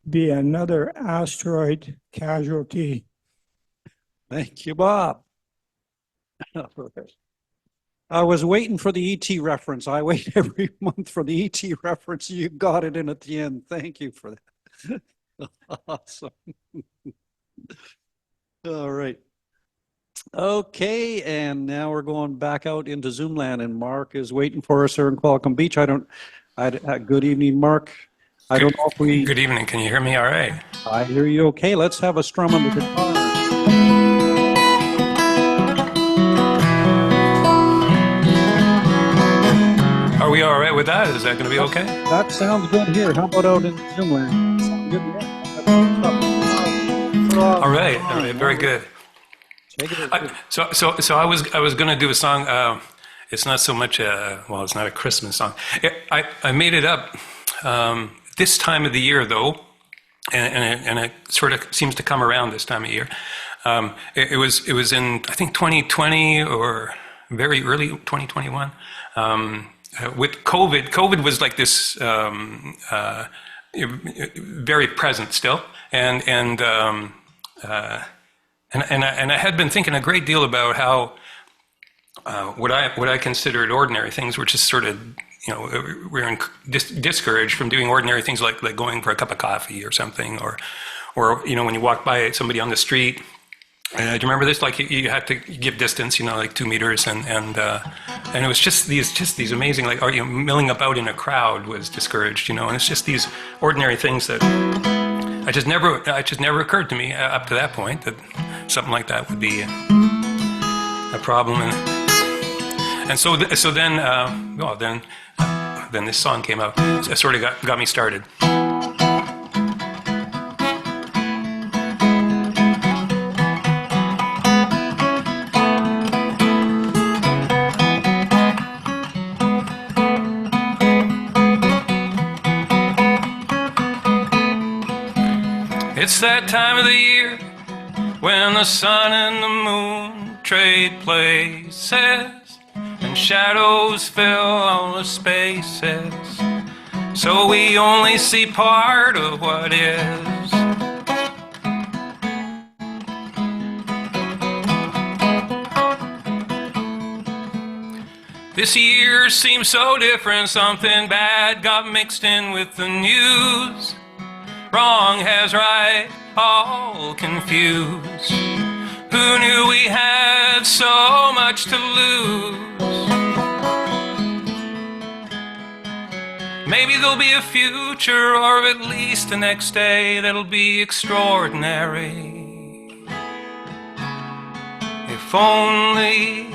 be another asteroid casualty? Thank you, Bob. I was waiting for the ET reference. I wait every month for the ET reference. You got it in at the end. Thank you for that. Awesome. All right. Okay, and now we're going back out into Zoom land, and Mark is waiting for us here in Qualicum Beach. Good evening, Mark. I don't know if we... Good evening. Can you hear me all right? I hear you okay. Let's have a strum on the guitar. Are we all right with that? Is that going to be okay? That sounds good here. How about out in Zoom land? Sound good? All right. Very good. So I was going to do a song. It's not so much it's not a Christmas song. I made it up this time of the year though, and it sort of seems to come around this time of year. It was in I think 2020 or very early 2021. With COVID was like this very present still, and I had been thinking a great deal about how what I considered ordinary things were just sort of, we're discouraged from doing ordinary things like going for a cup of coffee or something, or when you walk by somebody on the street. Do you remember this? Like you had to give distance, like 2 meters, and it was just these amazing, like, milling about in a crowd was discouraged, and it's just these ordinary things that it just never occurred to me up to that point that something like that would be a problem. And so then this song came out. It sort of got me started. It's that time of the year when the sun and the moon trade places and shadows fill all the spaces, so we only see part of what is. This year seems so different, something bad got mixed in with the news. Wrong has right, all confused. Who knew we had so much to lose? Maybe there'll be a future, or at least the next day that'll be extraordinary. If only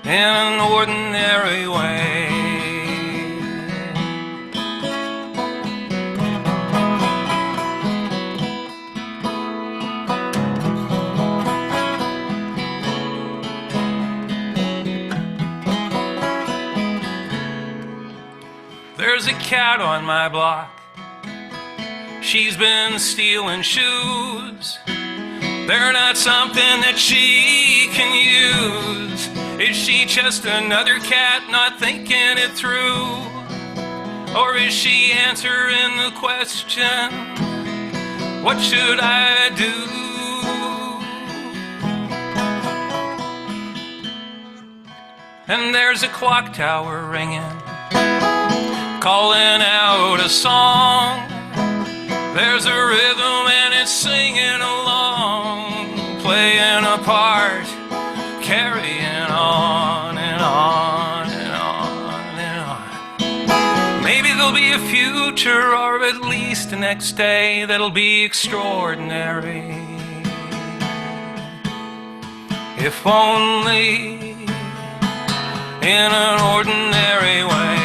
in an ordinary way. There's a cat on my block. She's been stealing shoes. They're not something that she can use. Is she just another cat not thinking it through? Or is she answering the question, what should I do? And there's a clock tower ringing, calling out a song. There's a rhythm and it's singing along, playing a part, carrying on and on and on and on. Maybe there'll be a future, or at least the next day that'll be extraordinary. If only in an ordinary way.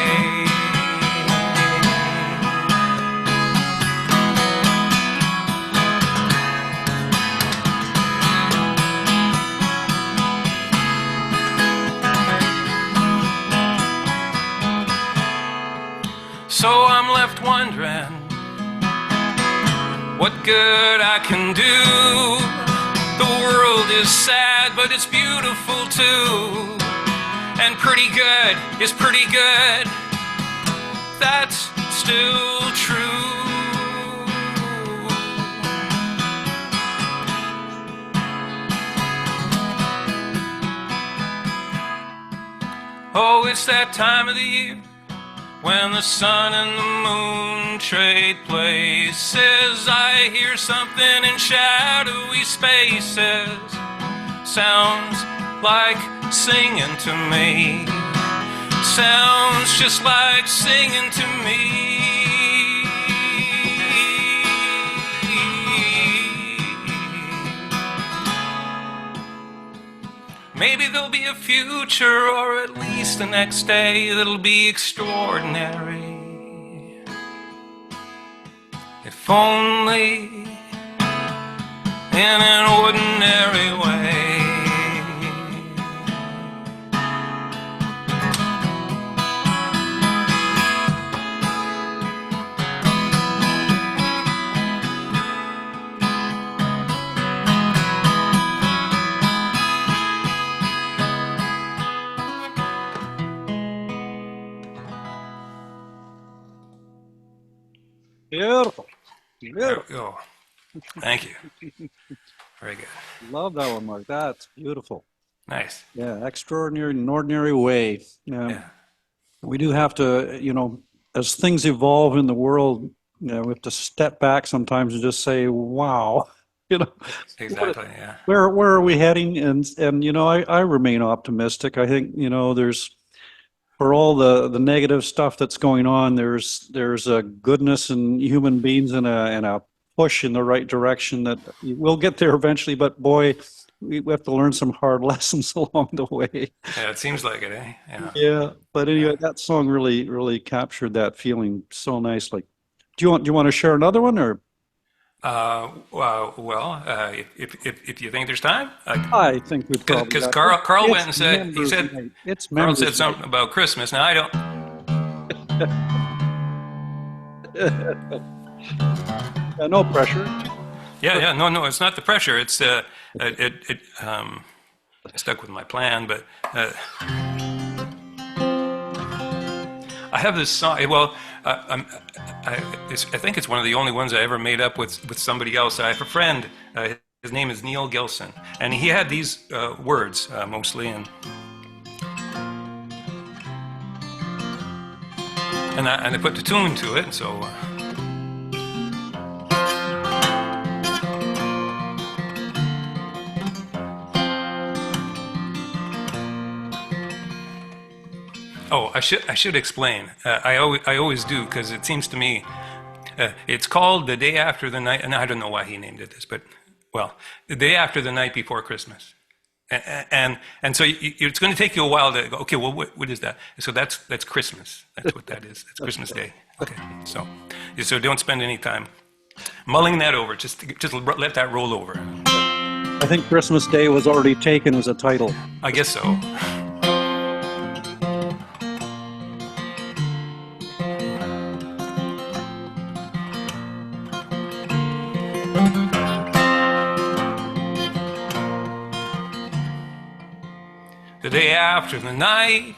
So I'm left wondering what good I can do. The world is sad, but it's beautiful too. And pretty good is pretty good. That's still true. Oh, it's that time of the year when the sun and the moon trade places. I hear something in shadowy spaces. Sounds like singing to me. Sounds just like singing to me. Maybe there'll be a future, or at least the next day, that'll be extraordinary. If only in an ordinary way. Beautiful. Beautiful. Oh, thank you. Very good. Love that one, Mark. That's beautiful. Nice. Yeah, extraordinary in an ordinary way. Yeah. We do have to, you know, as things evolve in the world, you know, we have to step back sometimes and just say, wow, you know. Exactly, yeah. Where are we heading? And you know, I remain optimistic. I think, you know, there's, for all the negative stuff that's going on, there's a goodness in human beings and a push in the right direction that we'll get there eventually. But boy, we have to learn some hard lessons along the way. Yeah, it seems like it, eh? Yeah. Yeah. But anyway, that song really captured that feeling so nicely. Do you want to share another one, or? If you think there's time, I think we probably because got Karl it. went and said Karl said something about Christmas. Now I don't. No pressure. Yeah, no, it's not the pressure. It's I stuck with my plan, but I have this song. Well, I think it's one of the only ones I ever made up with somebody else. I have a friend. His name is Neil Gilson, and he had these words mostly, and I put the tune to it. So. Oh, I should explain. I always do, because it seems to me it's called The Day After the Night, and I don't know why he named it this, but well, the day after the night before Christmas, and so it's going to take you a while to go. Okay, well, what is that? So that's Christmas. That's what that is. It's Christmas Day. Okay, so don't spend any time mulling that over. Just let that roll over. I think Christmas Day was already taken as a title. I guess so. The day after the night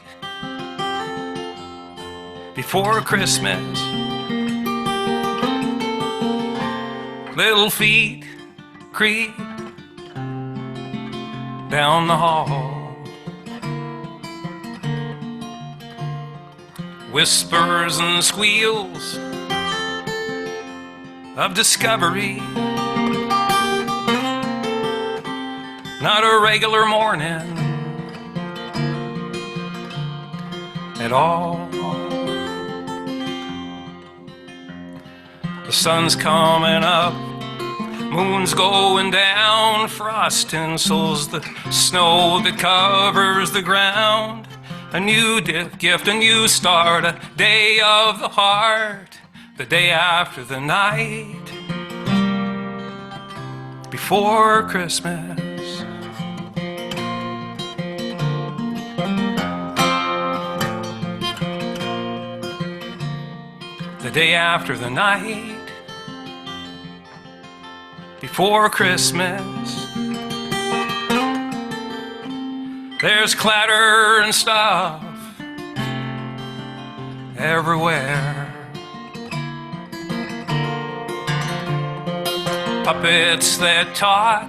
before Christmas, little feet creep down the hall, whispers and squeals of discovery, not a regular morning at all. The sun's coming up, moon's going down, frost tinsels the snow that covers the ground. A new gift, a new start, a day of the heart, the day after the night before Christmas. The day after the night before Christmas. There's clatter and stuff everywhere. Puppets that talk,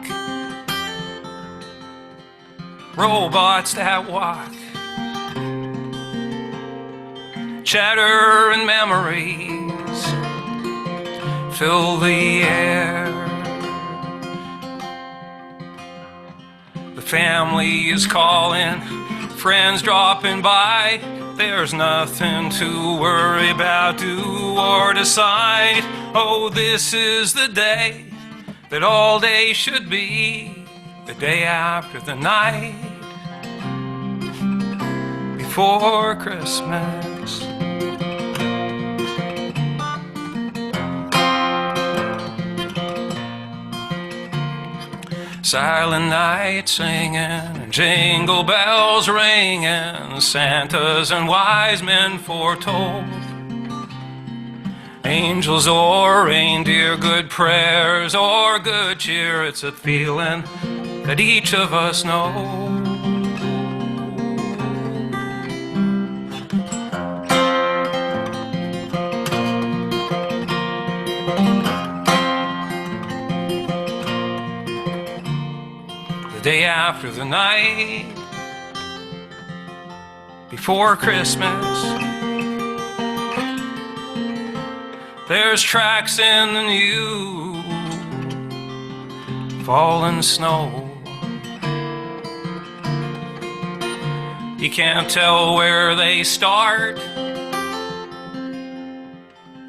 robots that walk, chatter and memories fill the air. The family is calling, friends dropping by. There's nothing to worry about, do or decide. Oh, this is the day that all day should be, the day after the night before Christmas. Silent night singing and jingle bells ringing, Santas and wise men foretold. Angels or reindeer, good prayers or good cheer, it's a feeling that each of us knows. The day after the night before Christmas, there's tracks in the new fallen snow. You can't tell where they start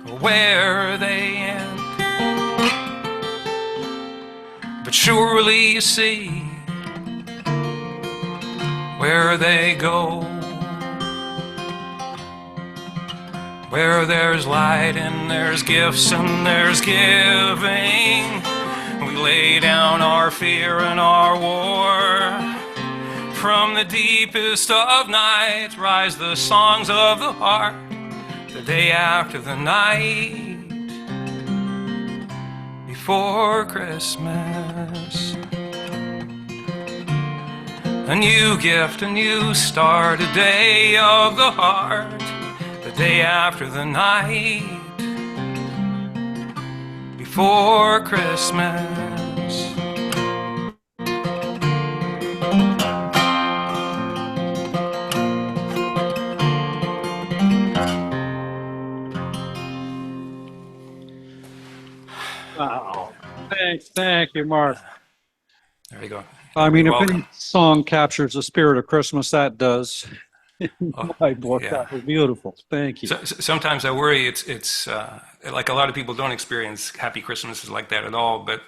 or where they end, but surely you see where they go. Where there's light and there's gifts and there's giving, we lay down our fear and our war. From the deepest of nights rise the songs of the heart, the day after the night before Christmas. A new gift, a new start, a day of the heart, the day after the night before Christmas. Wow. Thank you, Mark. There you go. I mean, You're if welcome. any song captures the spirit of Christmas, that does. Oh, My book, yeah. that was beautiful. Thank you. Sometimes I worry it's like a lot of people don't experience happy Christmases like that at all, but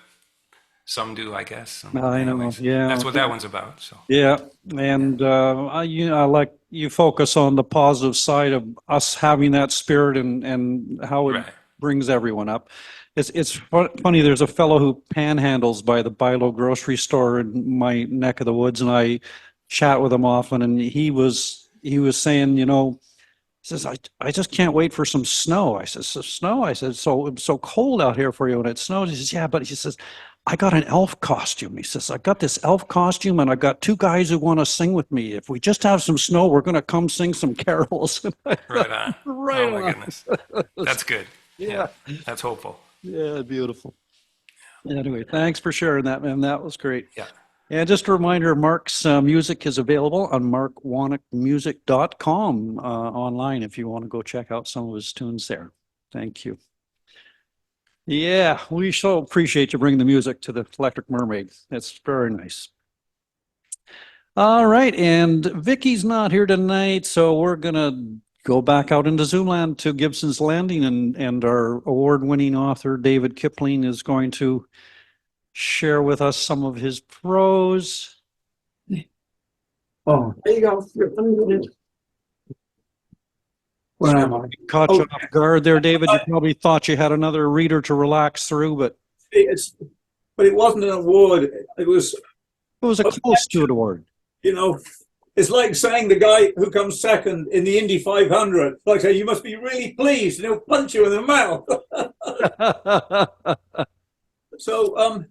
some do, I guess. I know, Anyways, yeah. that's what that one's about. So Yeah, and I like you focus on the positive side of us having that spirit and how it right. brings everyone up. It's funny. There's a fellow who panhandles by the Bilo grocery store in my neck of the woods, and I chat with him often. And he was saying, he says, I just can't wait for some snow. I said, snow? I said, it's so cold out here for you when it snows. He says, yeah, but he says, I got an elf costume. He says, I got this elf costume and I got two guys who want to sing with me. If we just have some snow, we're going to come sing some carols. Right on. Right Oh my on. goodness. That's good. Yeah. That's hopeful. Yeah, beautiful. Anyway, thanks for sharing that, man. That was great. Yeah. And just a reminder, Mark's music is available on markwonneckmusic.com online if you want to go check out some of his tunes there. Thank you. Yeah, we so appreciate you bringing the music to the Electric Mermaid. It's very nice. All right, and Vicky's not here tonight, so we're going to go back out into Zoomland to Gibson's Landing, and our award-winning author, David Kipling, is going to share with us some of his prose. Oh, There you go. You're unmuted. where am I? Caught you off guard there, David. You probably thought you had another reader to relax through, but But it wasn't an award. It was, a close to an award. it's like saying the guy who comes second in the Indy 500, like saying, you must be really pleased, and he'll punch you in the mouth. So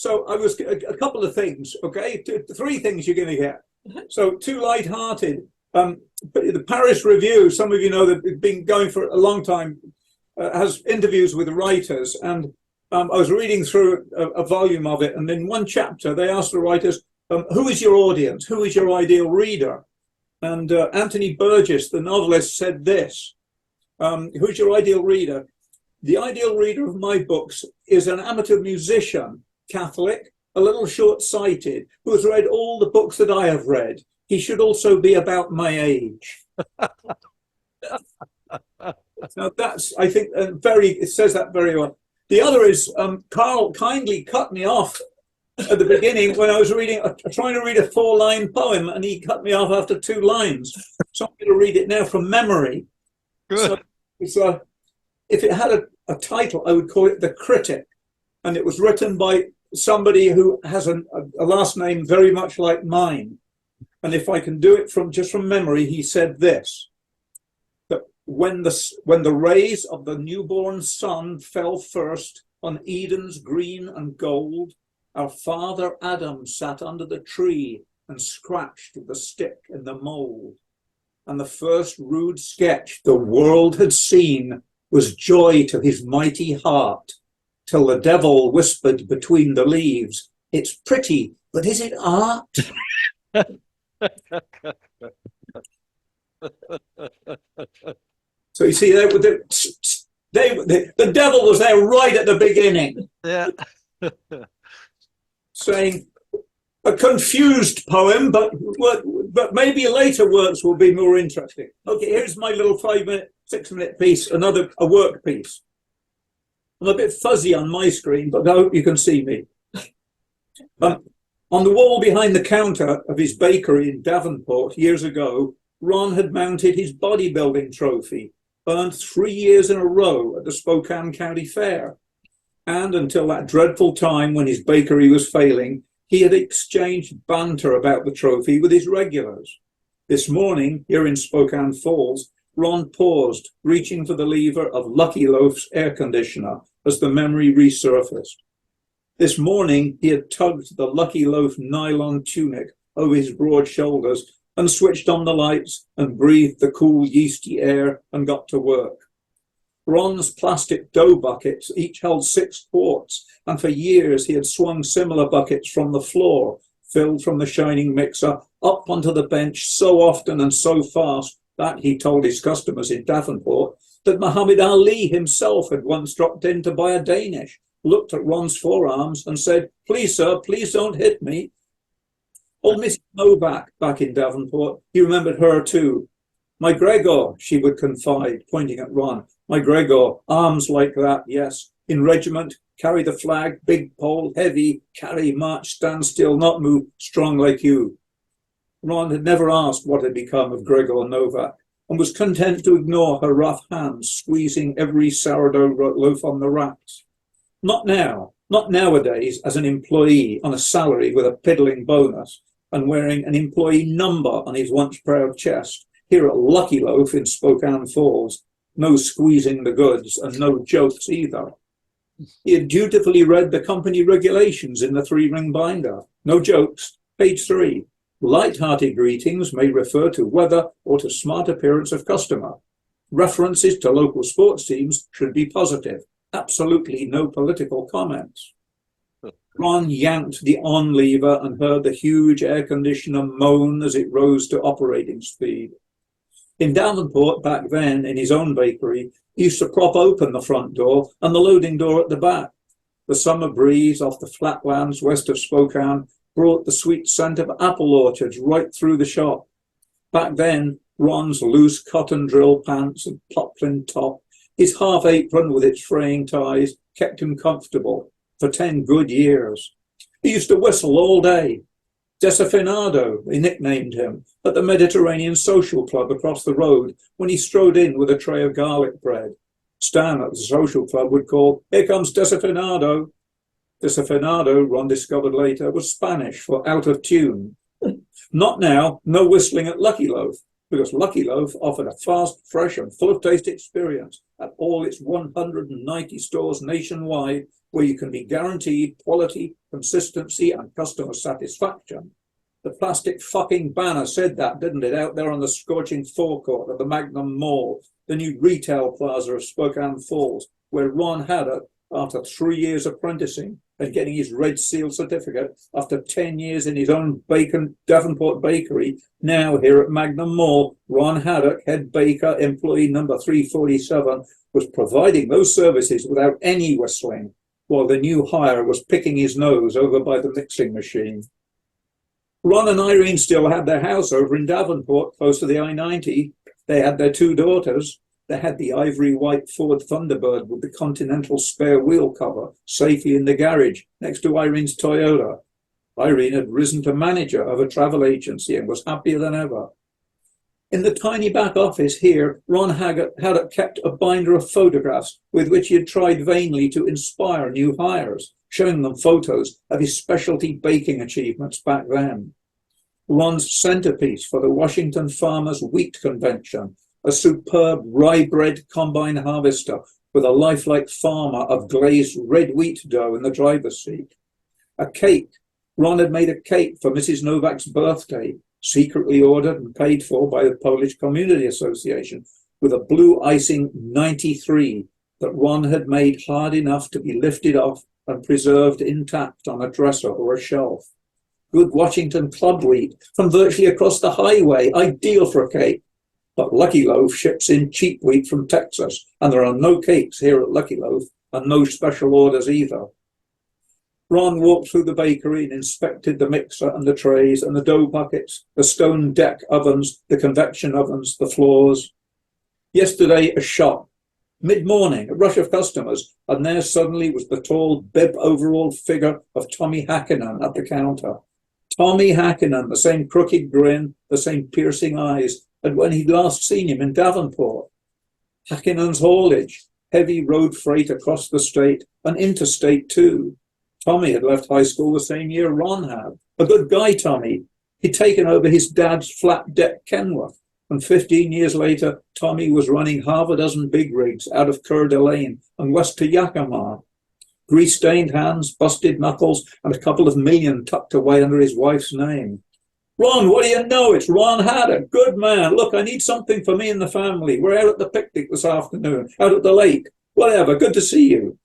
So I was a couple of things, okay? Three things you're going to get. So Too Light-Hearted. The Paris Review, some of you know that it's been going for a long time, has interviews with writers. And I was reading through a volume of it. And in one chapter, they asked the writers, who is your audience? Who is your ideal reader? And Anthony Burgess, the novelist, said this. Who's your ideal reader? The ideal reader of my books is an amateur musician, Catholic, a little short-sighted, who has read all the books that I have read. He should also be about my age. Now that's, I think, it says that very well. The other is Karl kindly cut me off at the beginning when I was trying to read a 4-line poem, and he cut me off after 2 lines. So I'm going to read it now from memory. Good. So if it had a title, I would call it The Critic. And it was written by somebody who has a last name very much like mine. And if I can do it just from memory, he said this, that when the rays of the newborn sun fell first on Eden's green and gold, our father Adam sat under the tree and scratched the stick in the mold. And the first rude sketch the world had seen was joy to his mighty heart, till the devil whispered between the leaves, "It's pretty, but is it art?" So you see, the devil was there right at the beginning. Yeah. Saying a confused poem, but maybe later works will be more interesting. Okay, here's my little 5-minute, 6-minute piece, a work piece. I'm a bit fuzzy on my screen, but I hope you can see me. On the wall behind the counter of his bakery in Davenport years ago, Ron had mounted his bodybuilding trophy, earned 3 years in a row at the Spokane County Fair. And until that dreadful time when his bakery was failing, he had exchanged banter about the trophy with his regulars. This morning, here in Spokane Falls, Ron paused, reaching for the lever of Lucky Loaf's air conditioner as the memory resurfaced. This morning, he had tugged the Lucky Loaf nylon tunic over his broad shoulders and switched on the lights and breathed the cool, yeasty air and got to work. Ron's plastic dough buckets each held 6 quarts, and for years he had swung similar buckets from the floor, filled from the shining mixer, up onto the bench so often and so fast that, he told his customers in Davenport, that Muhammad Ali himself had once dropped in to buy a Danish, looked at Ron's forearms and said, "Please, sir, please don't hit me." Old Miss Novak back in Davenport, he remembered her too. "My Gregor," she would confide, pointing at Ron. "My Gregor, arms like that, yes. In regiment, carry the flag, big pole, heavy, carry, march, stand still, not move, strong like you." Ron had never asked what had become of Gregor Novak and was content to ignore her rough hands squeezing every sourdough loaf on the racks. Not now, not nowadays as an employee on a salary with a piddling bonus and wearing an employee number on his once proud chest. Here at Lucky Loaf in Spokane Falls, no squeezing the goods and no jokes either. He had dutifully read the company regulations in the 3-ring binder. No jokes. Page 3. Light-hearted greetings may refer to weather or to smart appearance of customer. References to local sports teams should be positive. Absolutely no political comments. Ron yanked the on lever and heard the huge air conditioner moan as it rose to operating speed. In Davenport back then, in his own bakery, he used to prop open the front door and the loading door at the back. The summer breeze off the flatlands west of Spokane brought the sweet scent of apple orchards right through the shop. Back then, Ron's loose cotton drill pants and poplin top, his half apron with its fraying ties, kept him comfortable for 10 good years. He used to whistle all day. Desafinado, they nicknamed him, at the Mediterranean Social Club across the road when he strode in with a tray of garlic bread. Stan at the social club would call, "Here comes Desafinado." Desafinado, Ron discovered later, was Spanish for out of tune. Not now, no whistling at Lucky Loaf, because Lucky Loaf offered a fast, fresh and full of taste experience at all its 190 stores nationwide, where you can be guaranteed quality, consistency, and customer satisfaction. The plastic fucking banner said that, didn't it, out there on the scorching forecourt of the Magnum Mall, the new retail plaza of Spokane Falls, where Ron Haddock, after 3 years apprenticing and getting his Red Seal certificate, after 10 years in his own Davenport bakery, now here at Magnum Mall, Ron Haddock, head baker, employee number 347, was providing those services without any whistling, while the new hire was picking his nose over by the mixing machine. Ron and Irene still had their house over in Davenport, close to the I-90. They had their 2 daughters. They had the ivory white Ford Thunderbird with the Continental spare wheel cover safely in the garage next to Irene's Toyota. Irene had risen to manager of a travel agency and was happier than ever. In the tiny back office here, Ron Haddock kept a binder of photographs with which he had tried vainly to inspire new hires, showing them photos of his specialty baking achievements back then. Ron's centerpiece for the Washington Farmers Wheat Convention, a superb rye-bred combine harvester with a lifelike farmer of glazed red wheat dough in the driver's seat. A cake. Ron had made a cake for Mrs. Novak's birthday, secretly ordered and paid for by the Polish Community Association, with a blue icing 93 that Ron had made hard enough to be lifted off and preserved intact on a dresser or a shelf. Good Washington club wheat from virtually across the highway, ideal for a cake. But Lucky Loaf ships in cheap wheat from Texas, and there are no cakes here at Lucky Loaf, and no special orders either. Ron walked through the bakery and inspected the mixer and the trays and the dough buckets, the stone deck ovens, the convection ovens, the floors. Yesterday, a shop. Mid-morning, a rush of customers, and there suddenly was the tall, bib-overalled figure of Tommy Hakkinen at the counter. Tommy Hakkinen, the same crooked grin, the same piercing eyes, and when he'd last seen him in Davenport. Hakkinen's haulage, heavy road freight across the state, and interstate too. Tommy had left high school the same year Ron had. A good guy, Tommy. He'd taken over his dad's flat-deck Kenworth, and 15 years later, Tommy was running half a dozen big rigs out of Coeur d'Alene and west to Yakima. Grease-stained hands, busted knuckles, and a couple of million tucked away under his wife's name. Ron, what do you know? It's Ron Haddock. Good man. Look, I need something for me and the family. We're out at the picnic this afternoon, out at the lake. Whatever, good to see you.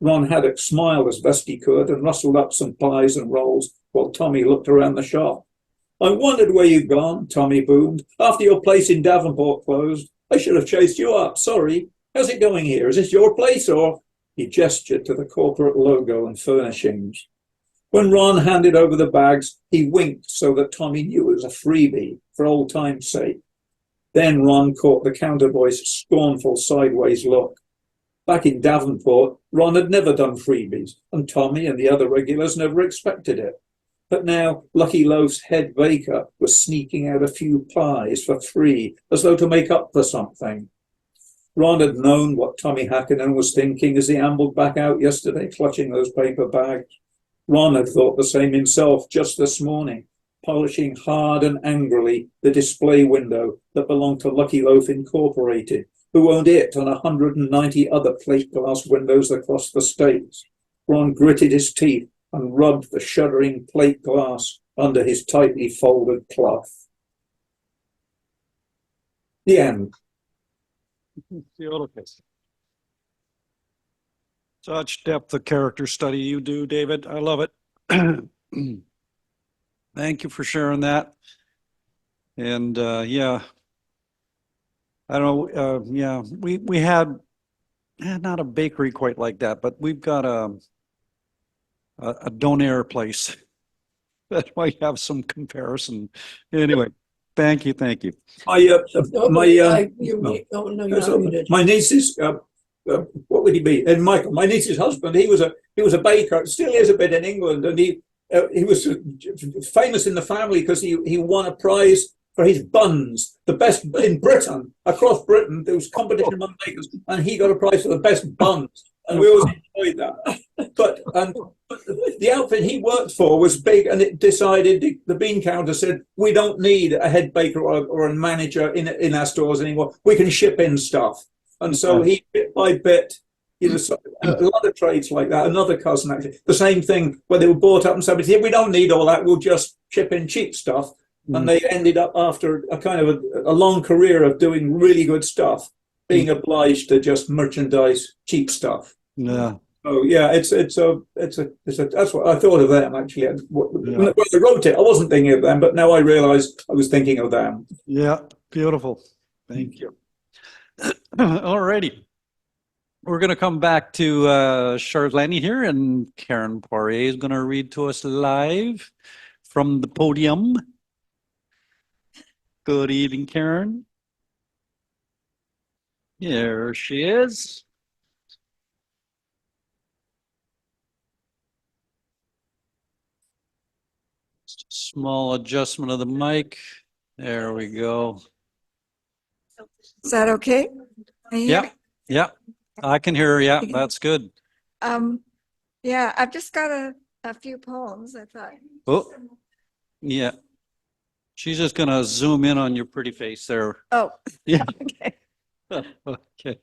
Ron Haddock smiled as best he could and rustled up some pies and rolls while Tommy looked around the shop. I wondered where you'd gone, Tommy boomed. After your place in Davenport closed, I should have chased you up. Sorry. How's it going here? Is this your place or? He gestured to the corporate logo and furnishings. When Ron handed over the bags, he winked so that Tommy knew it was a freebie, for old time's sake. Then Ron caught the counterboy's scornful sideways look. Back in Davenport, Ron had never done freebies, and Tommy and the other regulars never expected it. But now Lucky Loaf's head baker was sneaking out a few pies for free, as though to make up for something. Ron had known what Tommy Hakkinen was thinking as he ambled back out yesterday, clutching those paper bags. Ron had thought the same himself just this morning, polishing hard and angrily the display window that belonged to Lucky Loaf Incorporated, who owned it and 190 other plate glass windows across the states. Ron gritted his teeth and rubbed the shuddering plate glass under his tightly folded cloth. The end. Such depth of character study you do, David. I love it. Thank you for sharing that. And yeah, I don't know. Yeah, we had not a bakery quite like that, but we've got a donair place that might have some comparison. Anyway, thank you. My niece's. What would he be? And Michael, my niece's husband, he was a baker, still is a bit in England, and he was famous in the family because he won a prize for his buns, the best in Britain, across Britain. There was competition among bakers, and he got a prize for the best buns, and we always enjoyed that. But the outfit he worked for was big, and it decided, the bean counter said, we don't need a head baker or a manager in our stores anymore. We can ship in stuff. And so he, bit by bit, a lot of trades like that. Another cousin, actually, the same thing, where they were bought up and somebody said, we don't need all that, we'll just chip in cheap stuff. And they ended up, after a kind of a long career of doing really good stuff, being obliged to just merchandise cheap stuff. Yeah. Oh yeah, it's that's what I thought of them actually. When I wrote it, I wasn't thinking of them, but now I realise I was thinking of them. Yeah, beautiful. Thank you. All righty. We're going to come back to Charlene here, and Karen Poirier is going to read to us live from the podium. Good evening, Karen. There she is. Just a small adjustment of the mic. There we go. Is that okay? Can you hear Yeah, me? yeah, I can hear her. Yeah, that's good. Yeah, I've just got a few poems, I thought. Oh, yeah. She's just gonna zoom in on your pretty face there. Oh, Yeah. okay. Okay.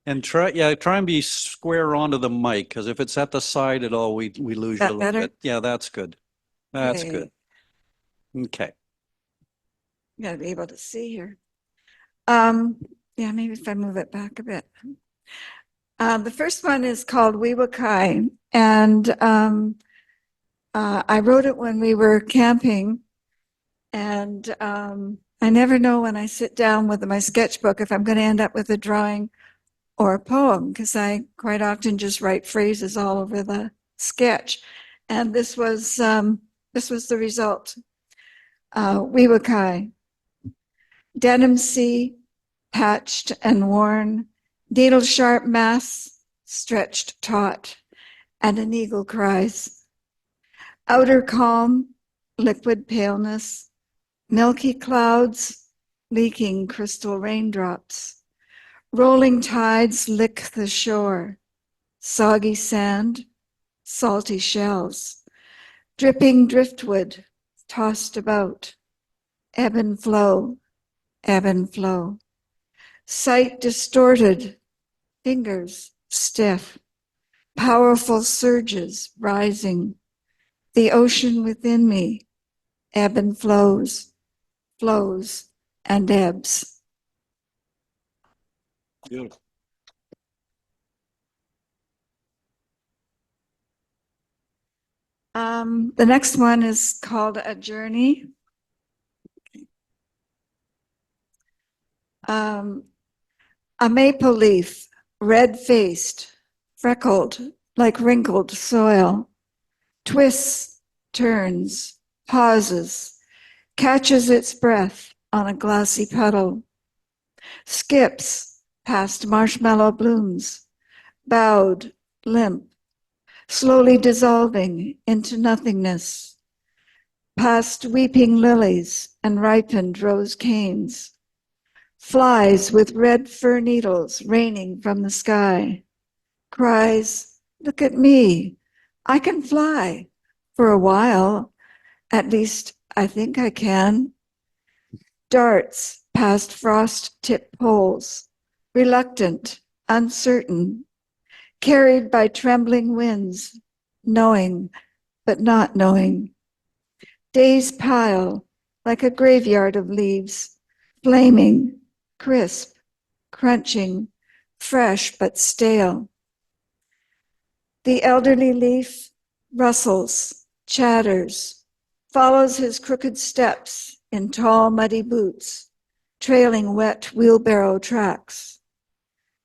And try and be square onto the mic, because if it's at the side at all, we lose you a That little better? bit. Yeah, that's good. That's Okay. good. Okay. You gotta be able to see here. Yeah, maybe if I move it back a bit. The first one is called Weewakai, and I wrote it when we were camping, and I never know when I sit down with my sketchbook if I'm going to end up with a drawing or a poem, because I quite often just write phrases all over the sketch, and this was the result. Weewakai, denim sea, patched and worn, needle sharp mass stretched taut, and an eagle cries. Outer calm, liquid paleness, milky clouds, leaking crystal raindrops. Rolling tides lick the shore, soggy sand, salty shells, dripping driftwood tossed about, ebb and flow, ebb and flow. Sight distorted, fingers stiff, powerful surges rising, the ocean within me, ebb and flows, flows and ebbs. Beautiful. The next one is called A Journey. A maple leaf, red-faced, freckled like wrinkled soil, twists, turns, pauses, catches its breath on a glassy puddle, skips past marshmallow blooms, bowed, limp, slowly dissolving into nothingness, past weeping lilies and ripened rose canes, flies with red fir needles raining from the sky, cries, "Look at me, I can fly for a while, at least I think I can," darts past frost-tipped poles, reluctant, uncertain, carried by trembling winds, knowing but not knowing. Days pile like a graveyard of leaves, flaming, crisp, crunching, fresh but stale. The elderly leaf rustles, chatters, follows his crooked steps in tall muddy boots, trailing wet wheelbarrow tracks,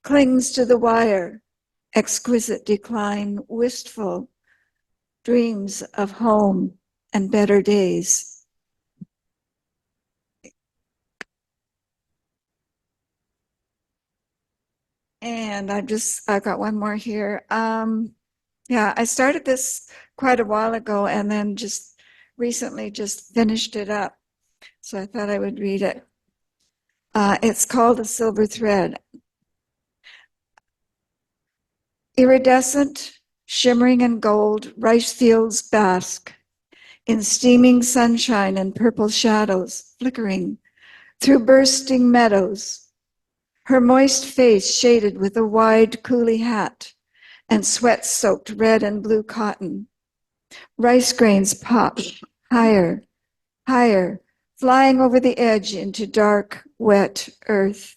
clings to the wire, exquisite decline, wistful, dreams of home and better days. And I've got one more here. Yeah, I started this quite a while ago and then just recently just finished it up. So I thought I would read it. It's called A Silver Thread. Iridescent, shimmering in gold, rice fields bask in steaming sunshine and purple shadows flickering through bursting meadows, her moist face shaded with a wide coolie hat and sweat-soaked red and blue cotton. Rice grains pop higher, higher, flying over the edge into dark, wet earth.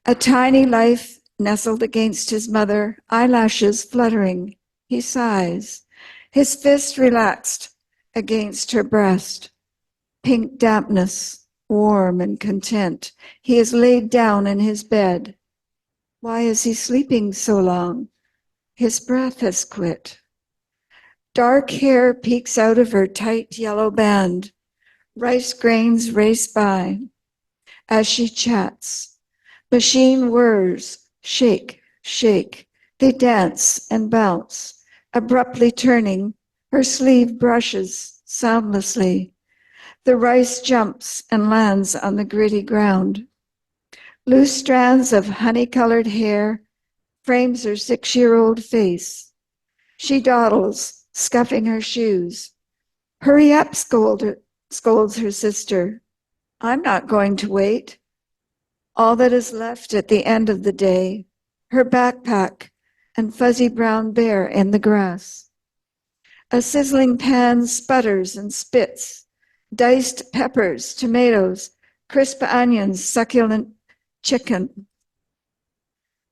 A tiny life nestled against his mother, eyelashes fluttering. He sighs, his fist relaxed against her breast. Pink dampness, warm and content. He is laid down in his bed. Why is he sleeping so long? His breath has quit. Dark hair peeks out of her tight yellow band. Rice grains race by as she chats. Machine whirs, shake, shake. They dance and bounce. Abruptly turning, her sleeve brushes soundlessly. The rice jumps and lands on the gritty ground. Loose strands of honey-colored hair frames her 6-year-old face. She dawdles, scuffing her shoes. Hurry up, scolds her sister. I'm not going to wait. All that is left at the end of the day, her backpack and fuzzy brown bear in the grass. A sizzling pan sputters and spits, diced peppers, tomatoes, crisp onions, succulent chicken.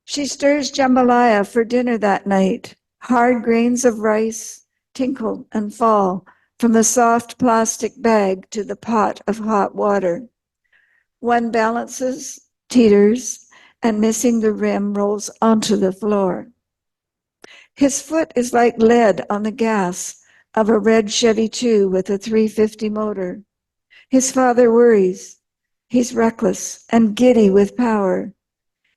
She stirs jambalaya for dinner that night. Hard grains of rice tinkle and fall from the soft plastic bag to the pot of hot water. One balances, teeters, and missing the rim rolls onto the floor. His foot is like lead on the gas of a red Chevy 2 with a 350 motor. His father worries. He's reckless and giddy with power.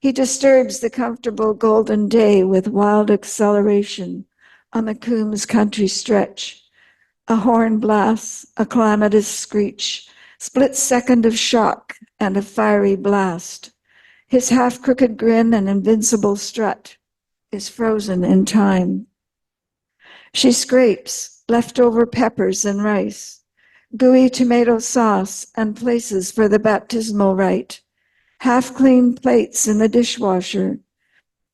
He disturbs the comfortable golden day with wild acceleration on the Coombs country stretch. A horn blasts, a calamitous screech, split second of shock and a fiery blast. His half-crooked grin and invincible strut is frozen in time. She scrapes leftover peppers and rice, gooey tomato sauce and places for the baptismal rite, half-clean plates in the dishwasher.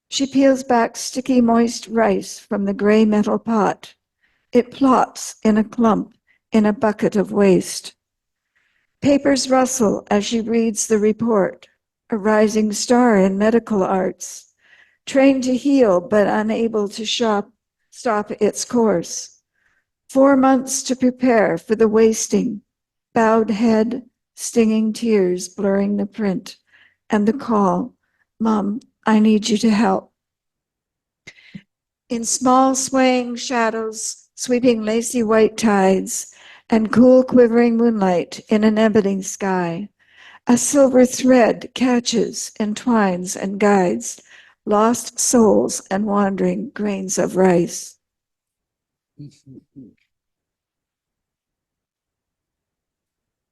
She peels back sticky moist rice from the gray metal pot. It plops in a clump in a bucket of waste. Papers rustle as she reads the report, a rising star in medical arts, trained to heal but unable to stop its course. 4 months to prepare for the wasting, bowed head, stinging tears blurring the print, and the call, "Mom, I need you to help." In small swaying shadows, sweeping lacy white tides, and cool quivering moonlight in an ebony sky, a silver thread catches, entwines, and guides lost souls and wandering grains of rice.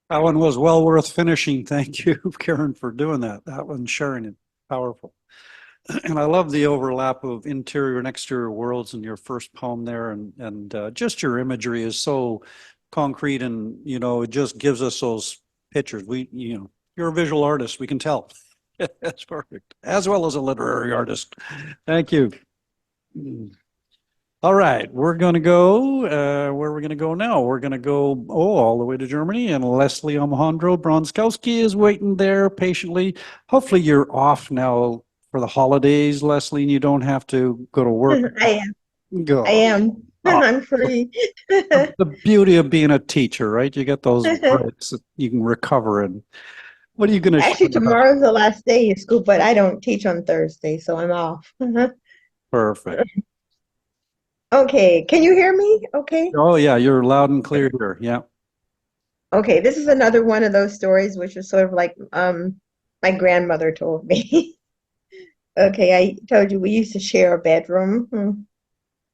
That one was well worth finishing. Thank you, Karen, for doing that. That one, sharing it, powerful. And I love the overlap of interior and exterior worlds in your first poem there, and just your imagery is so concrete, and it just gives us those pictures. You're a visual artist, we can tell. That's perfect, as well as a literary artist. Thank you. All right, we're going to go, where are we going to go now? We're going to go, all the way to Germany, and Lesli Omohundro-Bronczkowski is waiting there patiently. Hopefully you're off now for the holidays, Leslie, and you don't have to go to work. I am. Go. I am. Oh. I'm free. The beauty of being a teacher, right? You get those breaks that you can recover. And what are you going to Actually, tomorrow's the last day of school, but I don't teach on Thursday, so I'm off. Perfect. Okay, can you hear me? Okay. Oh yeah, you're loud and clear here. Yeah. Okay, this is another one of those stories which was sort of like my grandmother told me. Okay, I told you we used to share a bedroom.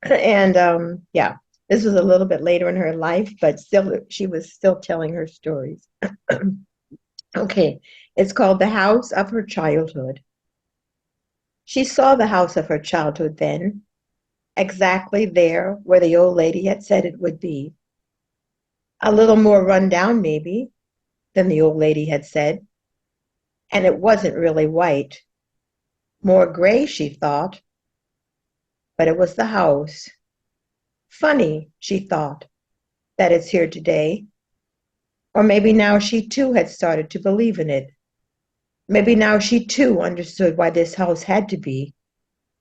And yeah, this was a little bit later in her life, but still she was still telling her stories. Okay, it's called The House of Her Childhood. She saw the house of her childhood then, exactly there where the old lady had said it would be. A little more run down, maybe, than the old lady had said. And it wasn't really white. More gray, she thought. But it was the house. Funny, she thought, that it's here today. Or maybe now she too had started to believe in it. Maybe now she too understood why this house had to be,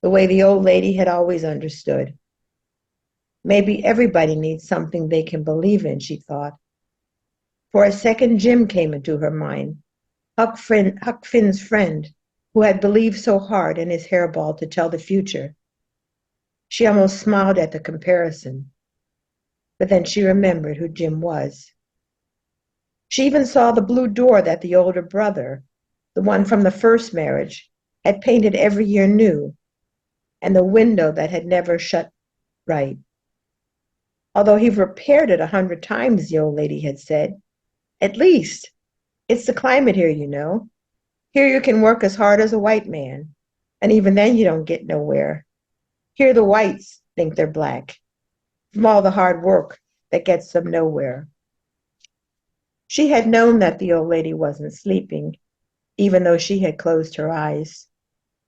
the way the old lady had always understood. Maybe everybody needs something they can believe in, she thought. For a second, Jim came into her mind, Huck Finn's friend, who had believed so hard in his hairball to tell the future. She almost smiled at the comparison, but then she remembered who Jim was. She even saw the blue door that the older brother, the one from the first marriage, had painted every year new, and the window that had never shut right. Although he repaired it 100 times, the old lady had said, at least, it's the climate here, you know. Here you can work as hard as a white man, and even then you don't get nowhere. Here the whites think they're black, from all the hard work that gets them nowhere. She had known that the old lady wasn't sleeping, even though she had closed her eyes.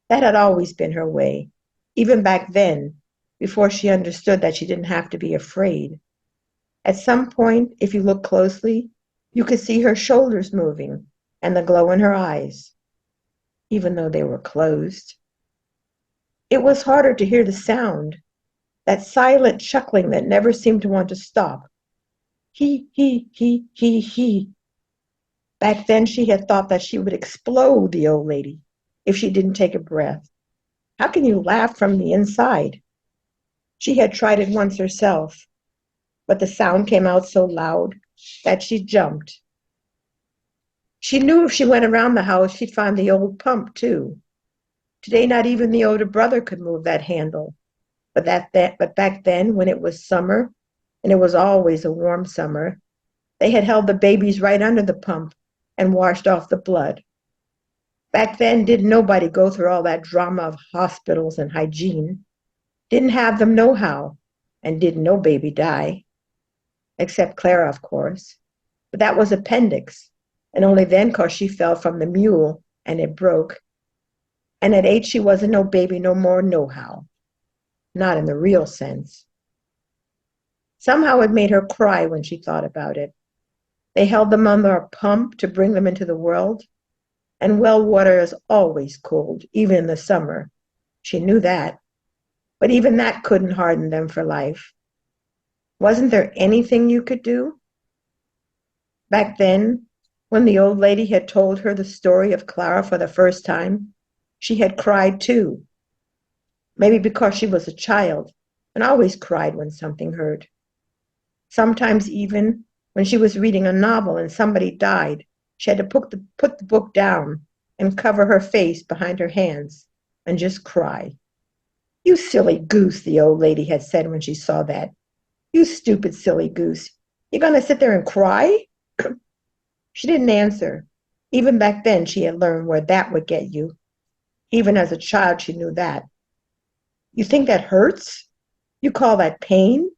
That had always been her way, even back then, before she understood that she didn't have to be afraid. At some point, if you look closely, you could see her shoulders moving and the glow in her eyes, even though they were closed. It was harder to hear the sound, that silent chuckling that never seemed to want to stop. He. Back then she had thought that she would explode, the old lady, if she didn't take a breath. How can you laugh from the inside? She had tried it once herself, but the sound came out so loud that she jumped. She knew if she went around the house, she'd find the old pump, too. Today, not even the older brother could move that handle. But back then, when it was summer, and it was always a warm summer, they had held the babies right under the pump and washed off the blood. Back then, didn't nobody go through all that drama of hospitals and hygiene. Didn't have them know how, and didn't no baby die. Except Clara, of course. But that was appendix, and only then 'cause she fell from the mule and it broke. And at 8, she wasn't no baby no more nohow. Not in the real sense. Somehow it made her cry when she thought about it. They held them under a pump to bring them into the world, and well water is always cold, even in the summer. She knew that. But even that couldn't harden them for life. Wasn't there anything you could do? Back then, when the old lady had told her the story of Clara for the first time, she had cried too. Maybe because she was a child and always cried when something hurt. Sometimes even when she was reading a novel and somebody died, she had to put the book down and cover her face behind her hands and just cry. You silly goose, the old lady had said when she saw that. You stupid silly goose. You're going to sit there and cry? She didn't answer. Even back then, she had learned where that would get you. Even as a child, she knew that. You think that hurts? You call that pain?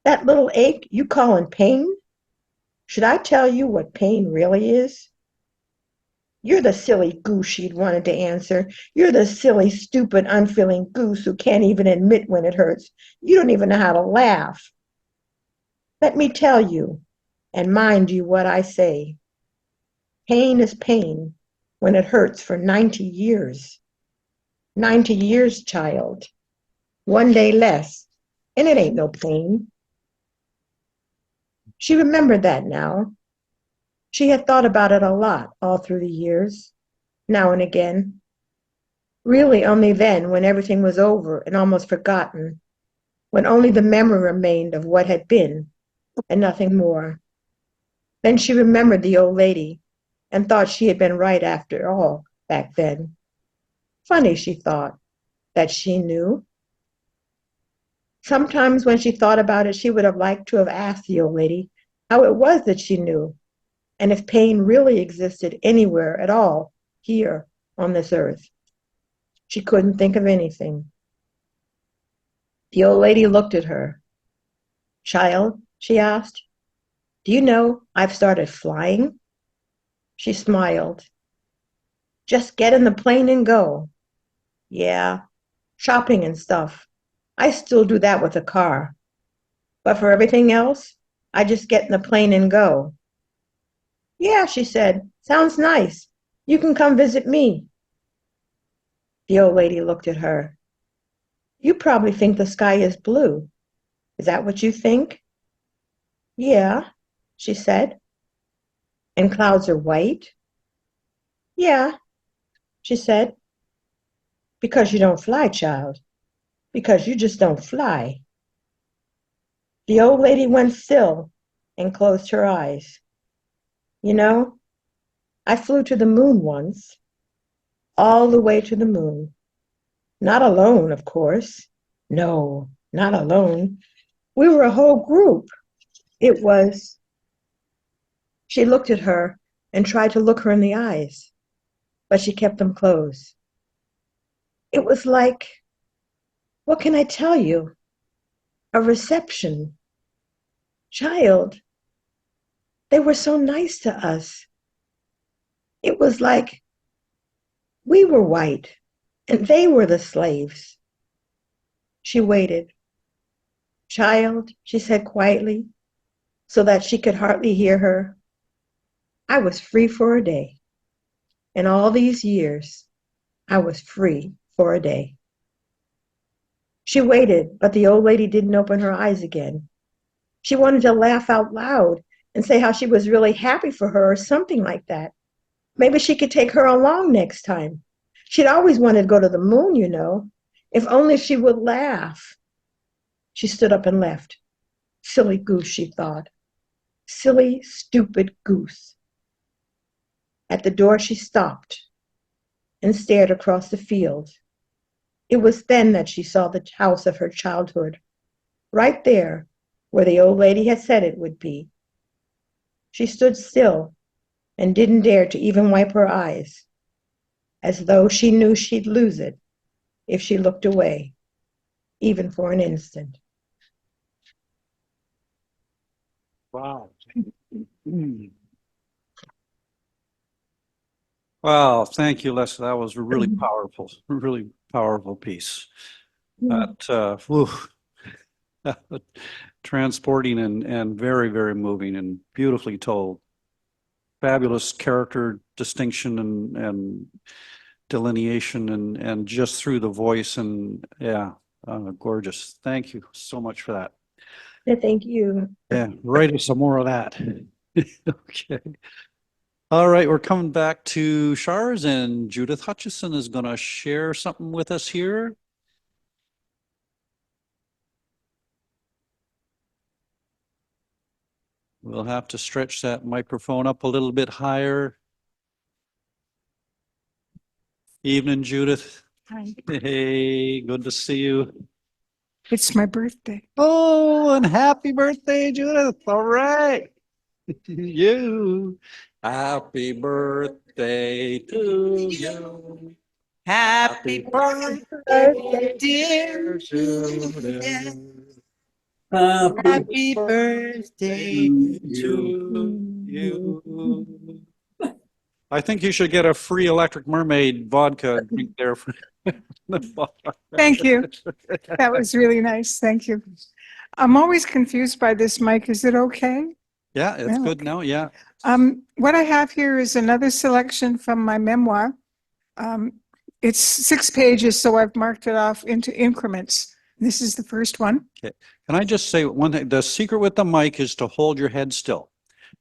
That little ache you calling pain? Should I tell you what pain really is? You're the silly goose, she'd wanted to answer. You're the silly, stupid, unfeeling goose who can't even admit when it hurts. You don't even know how to laugh. Let me tell you, and mind you what I say. Pain is pain when it hurts for 90 years. 90 years, child. One day less, and it ain't no pain. She remembered that now. She had thought about it a lot all through the years, now and again. Really only then, when everything was over and almost forgotten, when only the memory remained of what had been and nothing more. Then she remembered the old lady and thought she had been right after all back then. Funny, she thought, that she knew. Sometimes when she thought about it, she would have liked to have asked the old lady how it was that she knew, and if pain really existed anywhere at all here on this earth. She couldn't think of anything. The old lady looked at her. Child, she asked, Do you know I've started flying? She smiled. Just get in the plane and go. Yeah, shopping and stuff. I still do that with a car. But for everything else, I just get in the plane and go. Yeah, she said, sounds nice. You can come visit me. The old lady looked at her. You probably think the sky is blue. Is that what you think? Yeah, she said. And clouds are white? Yeah, she said. Because you don't fly, child. Because you just don't fly. The old lady went still and closed her eyes. You know, I flew to the moon once, all the way to the moon. Not alone, of course. No, not alone. We were a whole group. It was... She looked at her and tried to look her in the eyes, but she kept them closed. It was like, what can I tell you? A reception. Child, they were so nice to us. It was like we were white and they were the slaves. She waited. Child, she said quietly, so that she could hardly hear her, I was free for a day. In all these years, I was free for a day. She waited, but the old lady didn't open her eyes again. She wanted to laugh out loud and say how she was really happy for her or something like that. Maybe she could take her along next time. She'd always wanted to go to the moon, you know. If only she would laugh. She stood up and left. Silly goose, she thought. Silly, stupid goose. At the door she stopped and stared across the field. It was then that she saw the house of her childhood, right there where the old lady had said it would be. She stood still and didn't dare to even wipe her eyes, as though she knew she'd lose it if she looked away, even for an instant. Wow. Wow, thank you, Leslie. That was a really powerful piece. That, transporting and very, very moving and beautifully told. Fabulous character distinction and delineation and just through the voice and gorgeous. Thank you so much for that. Thank you. Yeah, write us some more of that. Okay. All right, we're coming back to Char's and Judith Hutchinson is going to share something with us here. We'll have to stretch that microphone up a little bit higher. Evening, Judith. Hi. Hey, good to see you. It's my birthday. Oh, and happy birthday, Judith. All right. You. Happy birthday to you. Happy birthday, dear Judith. Happy birthday to you. I think you should get a free Electric Mermaid vodka drink there. Thank you. That was really nice. Thank you. I'm always confused by this mic. Is it okay? Yeah, it's good now. Yeah. What I have here is another selection from my memoir. It's 6 pages, so I've marked it off into increments. This is the first one. Okay. Can I just say one thing? The secret with the mic is to hold your head still.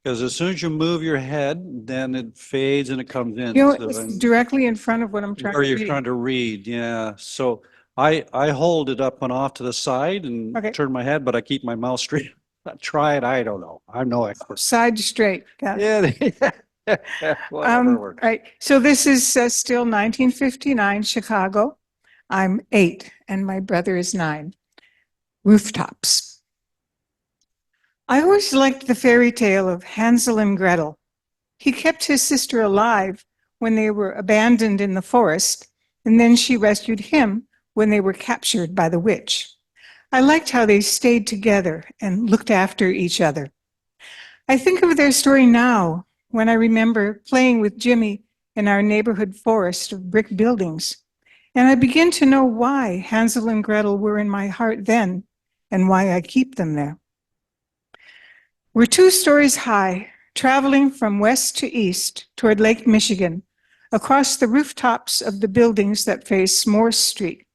Because as soon as you move your head, then it fades and it comes in. You know, it's directly in front of what I'm trying to Or read. you're trying to read, yeah. So I hold it up and off to the side and turn my head, but I keep my mouth straight. Try it, I don't know. I'm no expert. Side straight. Got it. Yeah. Whatever works. Right. So this is still 1959 Chicago. I'm 8 and my brother is 9. Rooftops. I always liked the fairy tale of Hansel and Gretel. He kept his sister alive when they were abandoned in the forest, and then she rescued him when they were captured by the witch. I liked how they stayed together and looked after each other. I think of their story now when I remember playing with Jimmy in our neighborhood forest of brick buildings. And I begin to know why Hansel and Gretel were in my heart then and why I keep them there. We're 2 stories high, traveling from west to east toward Lake Michigan, across the rooftops of the buildings that face Morse Street.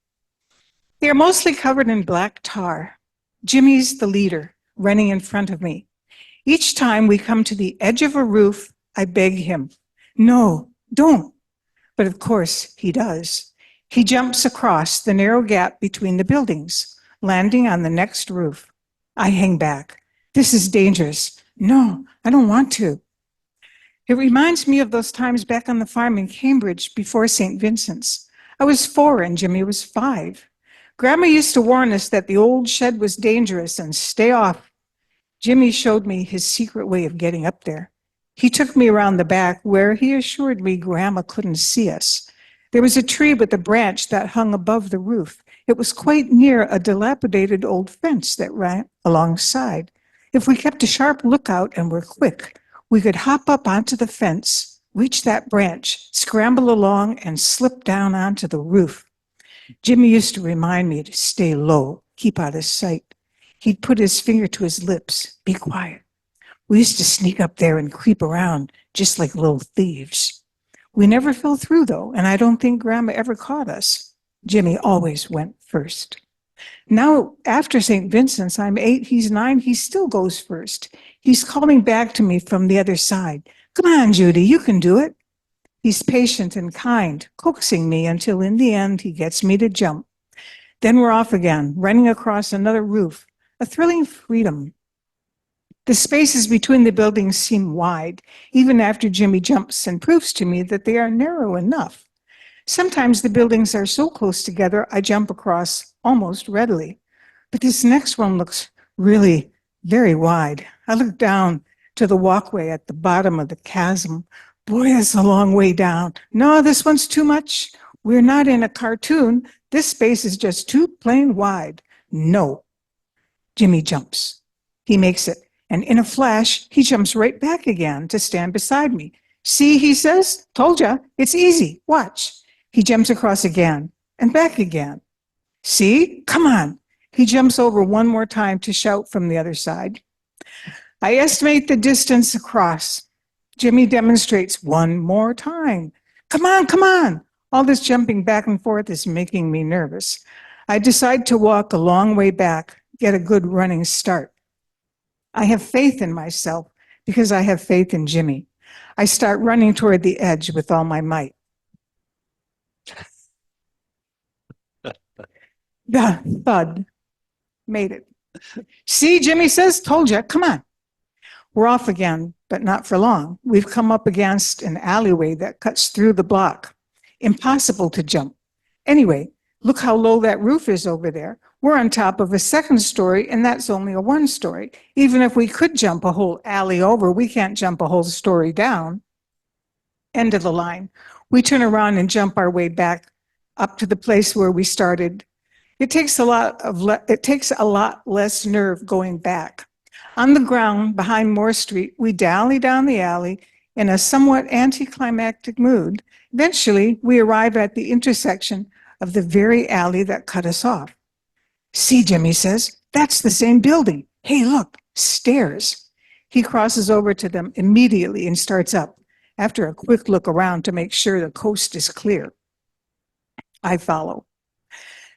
They are mostly covered in black tar. Jimmy's the leader, running in front of me. Each time we come to the edge of a roof, I beg him, no, don't. But of course, he does. He jumps across the narrow gap between the buildings, landing on the next roof. I hang back. This is dangerous. No, I don't want to. It reminds me of those times back on the farm in Cambridge before St. Vincent's. I was 4 and Jimmy was 5. Grandma used to warn us that the old shed was dangerous and stay off. Jimmy showed me his secret way of getting up there. He took me around the back where he assured me Grandma couldn't see us. There was a tree with a branch that hung above the roof. It was quite near a dilapidated old fence that ran alongside. If we kept a sharp lookout and were quick, we could hop up onto the fence, reach that branch, scramble along, and slip down onto the roof. Jimmy used to remind me to stay low, keep out of sight. He'd put his finger to his lips, be quiet. We used to sneak up there and creep around, just like little thieves. We never fell through, though, and I don't think Grandma ever caught us. Jimmy always went first. Now, after St. Vincent's, I'm 8, he's 9, he still goes first. He's calling back to me from the other side. Come on, Judy, you can do it. He's patient and kind, coaxing me until in the end he gets me to jump. Then we're off again, running across another roof, a thrilling freedom. The spaces between the buildings seem wide, even after Jimmy jumps and proves to me that they are narrow enough. Sometimes the buildings are so close together, I jump across almost readily. But this next one looks really very wide. I look down to the walkway at the bottom of the chasm. Boy, that's a long way down. No, this one's too much. We're not in a cartoon. This space is just too plain wide. No. Jimmy jumps. He makes it. And in a flash, he jumps right back again to stand beside me. See, he says, told ya, it's easy. Watch. He jumps across again and back again. See, come on. He jumps over one more time to shout from the other side. I estimate the distance across. Jimmy demonstrates one more time. Come on, come on. All this jumping back and forth is making me nervous. I decide to walk a long way back, get a good running start. I have faith in myself because I have faith in Jimmy. I start running toward the edge with all my might. The thud. Made it. See, Jimmy says, told ya, come on. We're off again, but not for long. We've come up against an alleyway that cuts through the block. Impossible to jump. Anyway, look how low that roof is over there. We're on top of a 2nd story, and that's only a 1 story. Even if we could jump a whole alley over, we can't jump a whole story down. End of the line. We turn around and jump our way back up to the place where we started. It takes a lot less nerve going back. On the ground behind Moore Street, we dally down the alley in a somewhat anticlimactic mood. Eventually, we arrive at the intersection of the very alley that cut us off. See, Jimmy says, that's the same building. Hey, look, stairs. He crosses over to them immediately and starts up, after a quick look around to make sure the coast is clear. I follow.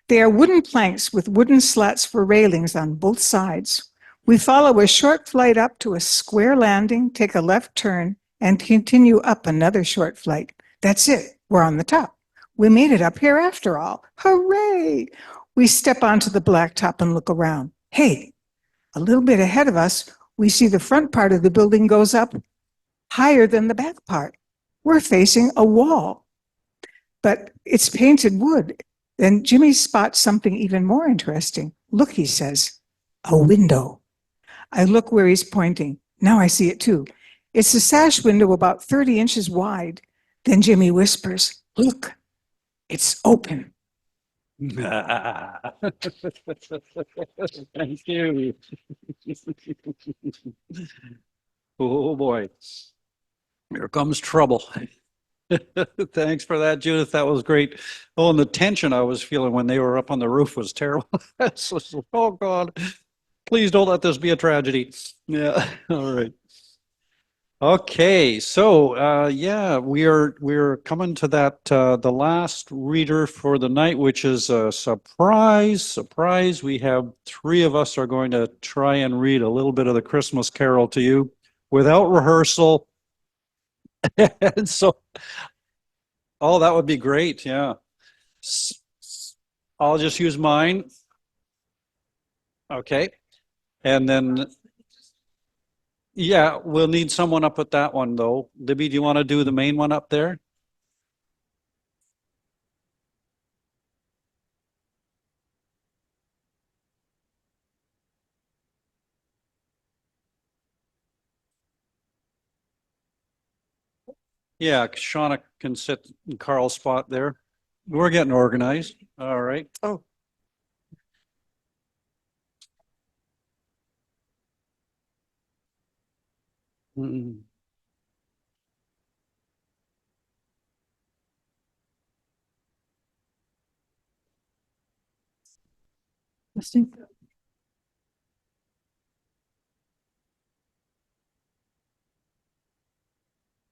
They are wooden planks with wooden slats for railings on both sides. We follow a short flight up to a square landing, take a left turn, and continue up another short flight. That's it. We're on the top. We made it up here after all. Hooray! We step onto the blacktop and look around. Hey, a little bit ahead of us, we see the front part of the building goes up higher than the back part. We're facing a wall, but it's painted wood. Then Jimmy spots something even more interesting. Look, he says, a window. I look where he's pointing. Now I see it too. It's a sash window about 30 inches wide. Then Jimmy whispers, look, it's open. Thank you. Oh, boy. Here comes trouble. Thanks for that, Judith. That was great. Oh, and the tension I was feeling when they were up on the roof was terrible. Oh, God. Please don't let this be a tragedy. Yeah. All right. Okay, so yeah, we're coming to that the last reader for the night, which is a surprise. Surprise! We have three of us are going to try and read a little bit of the Christmas Carol to you without rehearsal. And so, oh, that would be great. Yeah, I'll just use mine. Okay, and then. Yeah, we'll need someone up at that one though. Libbie, do you want to do the main one up there? Yeah, Shawna can sit in Karl's spot there. We're getting organized. All right. Oh. Mm.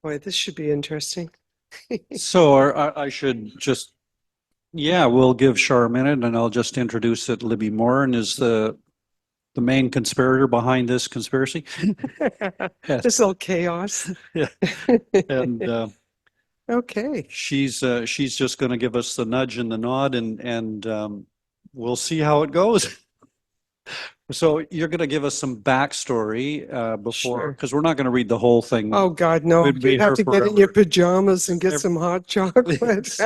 Boy, this should be interesting. So I should just, yeah, we'll give Char a minute and I'll just introduce that Libbie Morin is the main conspirator behind this conspiracy. This little chaos. Yeah. And Okay. she's just going to give us the nudge and the nod and we'll see how it goes. So you're going to give us some backstory before, because we're not going to read the whole thing. Oh God, no! We'd be You'd have here to get in forever. your pajamas and get some hot chocolate.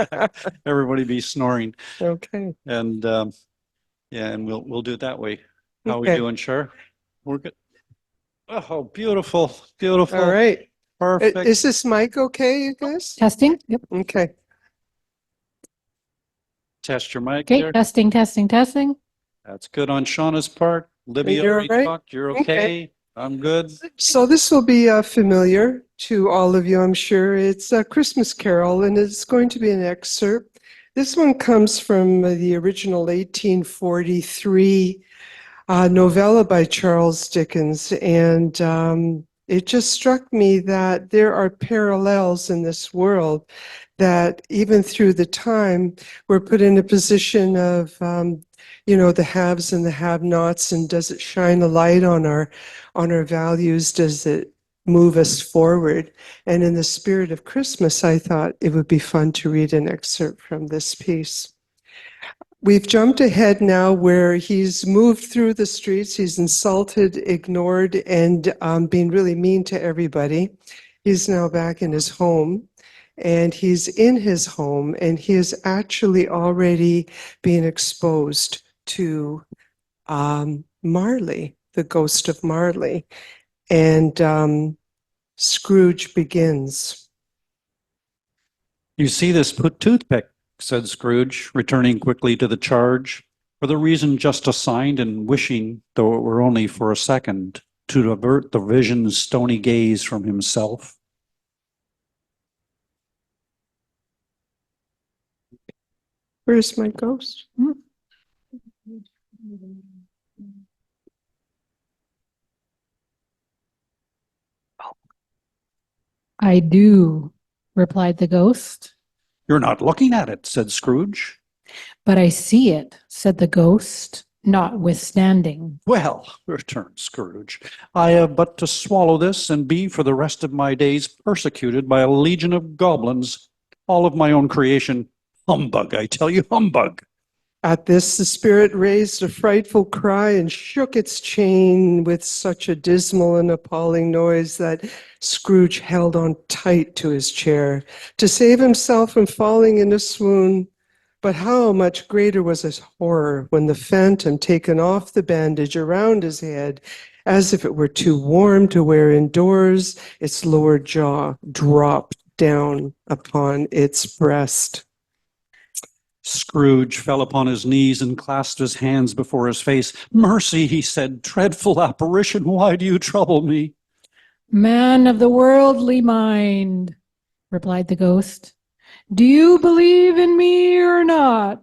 Everybody be snoring. Okay. And yeah, and we'll do it that way. How we Okay. doing, Char? We're good. Oh, beautiful, beautiful. All right. Perfect. Is this mic okay, you guys? Testing. Yep. Okay. Test your mic Okay. there. Testing, testing, testing. That's good on Shauna's part. Libbie You're already all right? talked. You're okay. Okay. I'm good. So this will be familiar to all of you, I'm sure. It's a Christmas Carol, and it's going to be an excerpt. This one comes from the original 1843 novella by Charles Dickens, and it just struck me that there are parallels in this world that even through the time we're put in a position of the haves and the have-nots, and does it shine a light on our values? Does it move us forward? And in the spirit of Christmas, I thought it would be fun to read an excerpt from this piece. We've jumped ahead now where he's moved through the streets. He's insulted, ignored, and being really mean to everybody. He's now back in his home. And he's in his home, and he is actually already being exposed to Marley, the ghost of Marley. And Scrooge begins. You see this toothpick, said Scrooge, returning quickly to the charge, for the reason just assigned and wishing, though it were only for a second, to divert the vision's stony gaze from himself. Where's my ghost? I do, replied the ghost. You're not looking at it, said Scrooge. But I see it, said the ghost, notwithstanding. Well, returned Scrooge, I have but to swallow this and be for the rest of my days persecuted by a legion of goblins, all of my own creation. Humbug, I tell you, humbug. At this, the spirit raised a frightful cry and shook its chain with such a dismal and appalling noise that Scrooge held on tight to his chair to save himself from falling in a swoon. But how much greater was his horror when the phantom, taken off the bandage around his head, as if it were too warm to wear indoors, its lower jaw dropped down upon its breast. Scrooge fell upon his knees and clasped his hands before his face. Mercy, he said, dreadful apparition, why do you trouble me? Man of the worldly mind, replied the ghost, do you believe in me or not?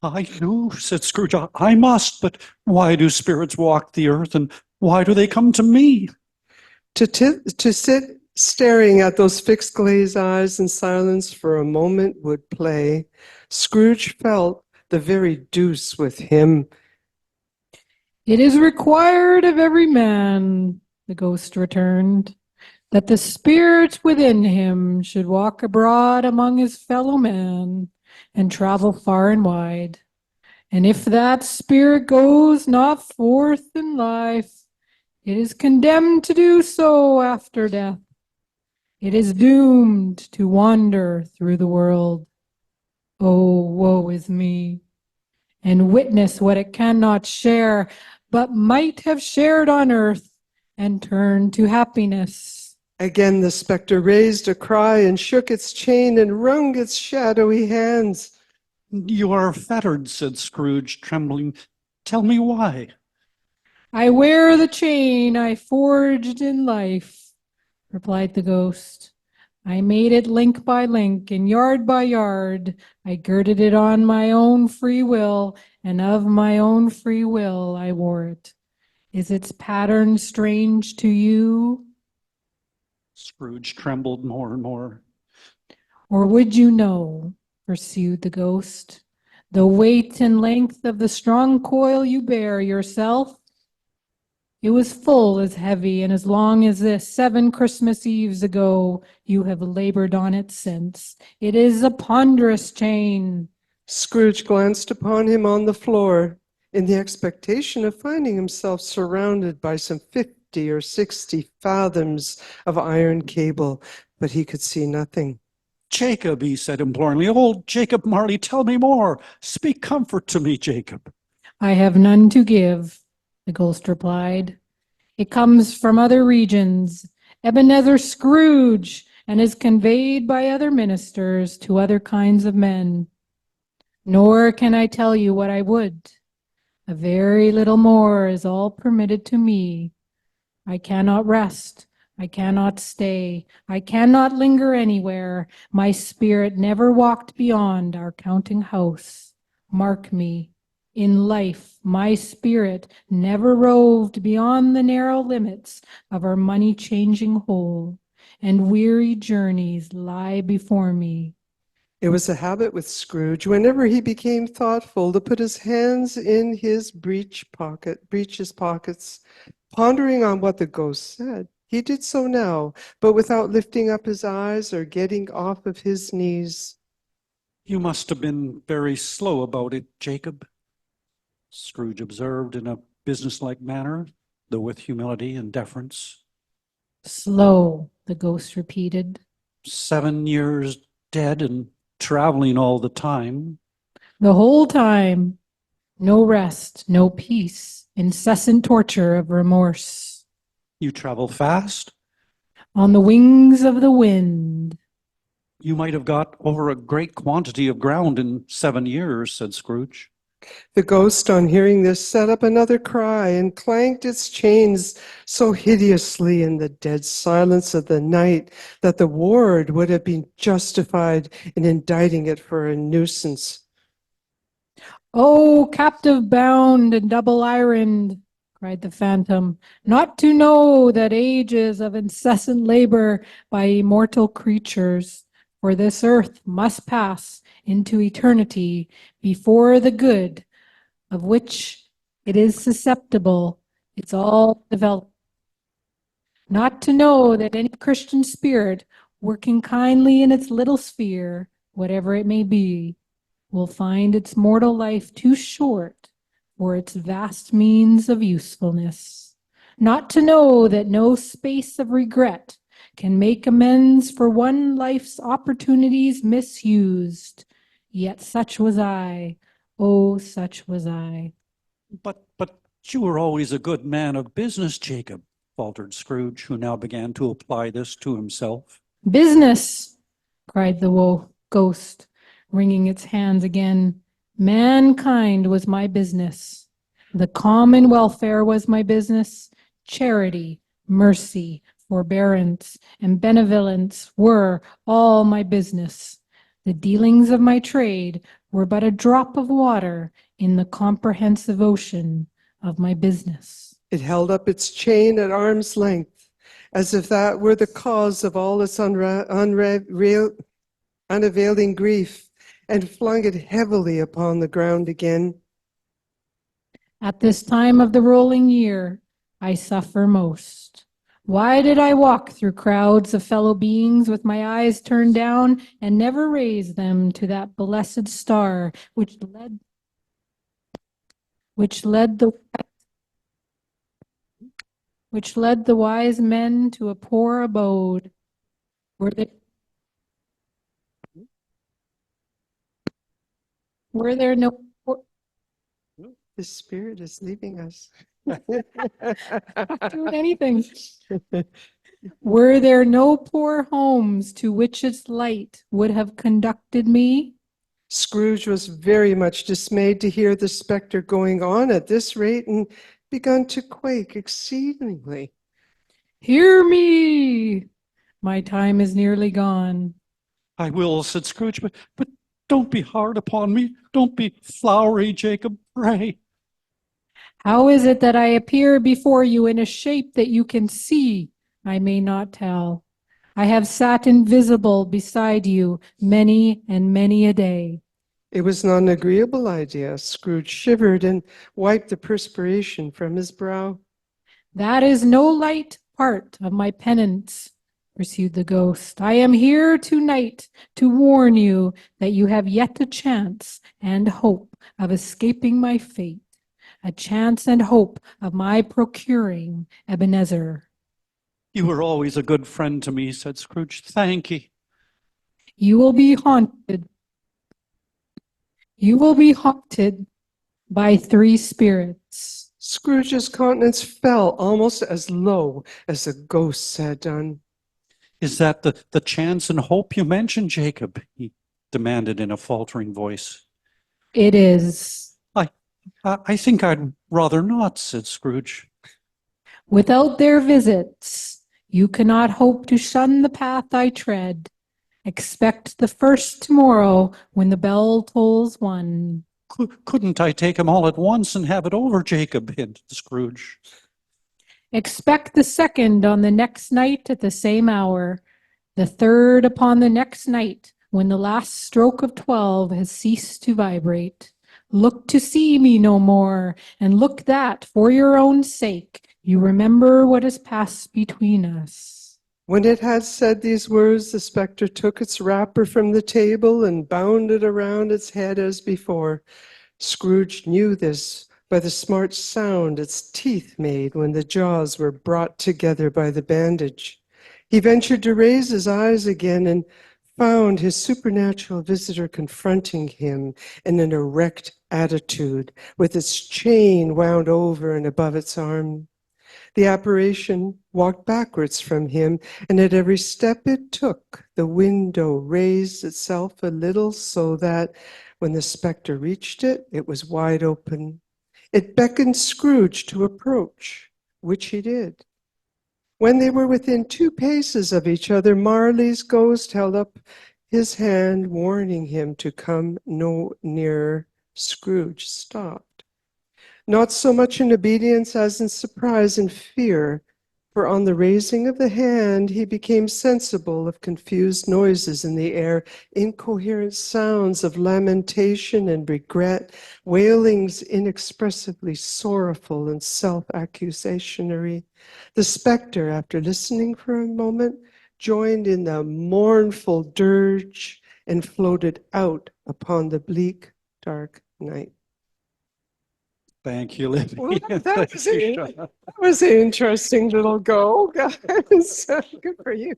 I do, said Scrooge. I must, but why do spirits walk the earth, and why do they come to me? To sit staring at those fixed glazed eyes in silence for a moment would play. Scrooge felt the very deuce with him. It is required of every man, the ghost returned, that the spirit within him should walk abroad among his fellow men and travel far and wide. And if that spirit goes not forth in life, it is condemned to do so after death. It is doomed to wander through the world. Oh, woe is me, and witness what it cannot share, but might have shared on earth and turned to happiness. Again the spectre raised a cry and shook its chain and wrung its shadowy hands. You are fettered, said Scrooge, trembling. Tell me why. I wear the chain I forged in life, replied the ghost. I made it link by link and yard by yard. I girded it on my own free will, and of my own free will I wore it. Is its pattern strange to you? Scrooge trembled more and more. Or would you know, pursued the ghost, the weight and length of the strong coil you bear yourself? It was full as heavy and as long as this 7 Christmas Eves ago. You have labored on it since. It is a ponderous chain. Scrooge glanced upon him on the floor in the expectation of finding himself surrounded by some 50 or 60 fathoms of iron cable, but he could see nothing. Jacob, he said imploringly. Oh, Jacob Marley, tell me more. Speak comfort to me, Jacob. I have none to give, the ghost replied. It comes from other regions, Ebenezer Scrooge, and is conveyed by other ministers to other kinds of men. Nor can I tell you what I would. A very little more is all permitted to me. I cannot rest. I cannot stay. I cannot linger anywhere. My spirit never walked beyond our counting house. Mark me. In life, my spirit never roved beyond the narrow limits of our money-changing hole, and weary journeys lie before me. It was a habit with Scrooge, whenever he became thoughtful, to put his hands in his breeches pockets, pondering on what the ghost said. He did so now, but without lifting up his eyes or getting off of his knees. You must have been very slow about it, Jacob, Scrooge observed in a businesslike manner, though with humility and deference. Slow, the ghost repeated. 7 years dead and traveling all the time. The whole time, no rest, no peace, incessant torture of remorse. You travel fast? On the wings of the wind. You might have got over a great quantity of ground in 7 years, said Scrooge. The ghost, on hearing this, set up another cry and clanked its chains so hideously in the dead silence of the night that the ward would have been justified in indicting it for a nuisance. Oh, captive bound and double ironed, cried the phantom, not to know that ages of incessant labor by immortal creatures, for this earth must pass into eternity before the good of which it is susceptible, it's all developed. Not to know that any Christian spirit working kindly in its little sphere, whatever it may be, will find its mortal life too short for its vast means of usefulness. Not to know that no space of regret can make amends for one life's opportunities misused. Yet such was I. Oh, such was I. But you were always a good man of business, Jacob, faltered Scrooge, who now began to apply this to himself. Business, cried the ghost, wringing its hands again. Mankind was my business. The common welfare was my business. Charity, mercy, forbearance, and benevolence were all my business. The dealings of my trade were but a drop of water in the comprehensive ocean of my business. It held up its chain at arm's length, as if that were the cause of all its unavailing grief, and flung it heavily upon the ground again. At this time of the rolling year, I suffer most. Why did I walk through crowds of fellow beings with my eyes turned down and never raise them to that blessed star which led the wise men to a poor abode? Were there no The spirit is leaving us. not doing anything? Were there no poor homes to which its light would have conducted me? Scrooge was very much dismayed to hear the spectre going on at this rate and begun to quake exceedingly. Hear me! My time is nearly gone. I will, said Scrooge, but don't be hard upon me. Don't be flowery, Jacob, pray. How is it that I appear before you in a shape that you can see? I may not tell. I have sat invisible beside you many and many a day. It was not an agreeable idea. Scrooge shivered and wiped the perspiration from his brow. That is no light part of my penance, pursued the ghost. I am here tonight to warn you that you have yet a chance and hope of escaping my fate, a chance and hope of my procuring Ebenezer. You were always a good friend to me, said Scrooge. Thank you. You will be haunted. You will be haunted by 3 spirits. Scrooge's countenance fell almost as low as the ghost had done. Is that the chance and hope you mentioned, Jacob? He demanded in a faltering voice. It is. I think I'd rather not, said Scrooge. Without their visits, you cannot hope to shun the path I tread. Expect the first tomorrow when the bell tolls 1. Couldn't I take 'em all at once and have it over, Jacob? Hinted Scrooge. Expect the second on the next night at the same hour, the third upon the next night when the last stroke of 12 has ceased to vibrate. Look to see me no more, and look that, for your own sake, you remember what has passed between us. When it had said these words, the spectre took its wrapper from the table and bound it around its head as before. Scrooge knew this by the smart sound its teeth made when the jaws were brought together by the bandage. He ventured to raise his eyes again and found his supernatural visitor confronting him in an erect attitude, with its chain wound over and above its arm. The apparition walked backwards from him, and at every step it took, the window raised itself a little so that, when the spectre reached it, it was wide open. It beckoned Scrooge to approach, which he did. When they were within 2 paces of each other, Marley's ghost held up his hand, warning him to come no nearer. Scrooge stopped, not so much in obedience as in surprise and fear, for on the raising of the hand he became sensible of confused noises in the air, incoherent sounds of lamentation and regret, wailings inexpressibly sorrowful and self-accusatory. The spectre, after listening for a moment, joined in the mournful dirge and floated out upon the bleak, dark night. Thank you, Libbie. Well, that was an interesting little go, guys. Good for you.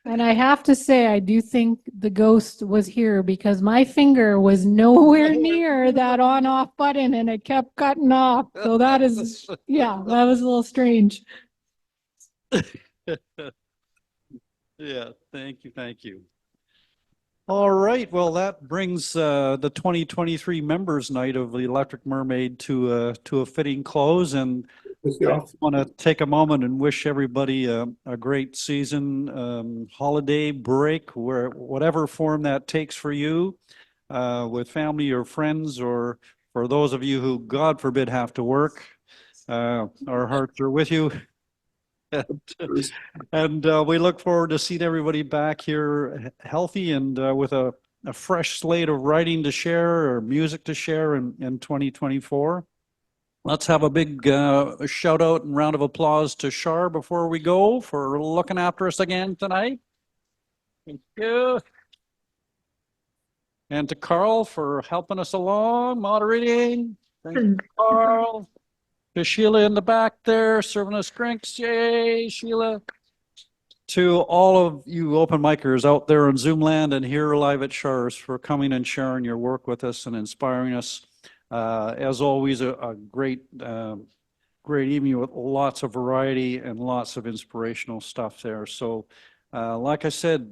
And I have to say, I do think the ghost was here because my finger was nowhere near that on-off button and it kept cutting off. So that is, yeah, that was a little strange. Yeah, thank you, thank you. All right, well, that brings the 2023 members' night of the Electric Mermaid to a fitting close, and I want to take a moment and wish everybody a great season, holiday break, whatever form that takes for you, with family or friends, or for those of you who, God forbid, have to work. Our hearts are with you. And we look forward to seeing everybody back here healthy and with a fresh slate of writing to share or music to share in 2024. Let's have a big shout out and round of applause to Char before we go for looking after us again tonight. Thank you. And to Karl for helping us along, moderating. Thank you, Karl. To Sheila in the back there, serving us drinks. Yay, Sheila. To all of you open micers out there in Zoom land and here live at Char's for coming and sharing your work with us and inspiring us. As always, a great evening with lots of variety and lots of inspirational stuff there. So, like I said,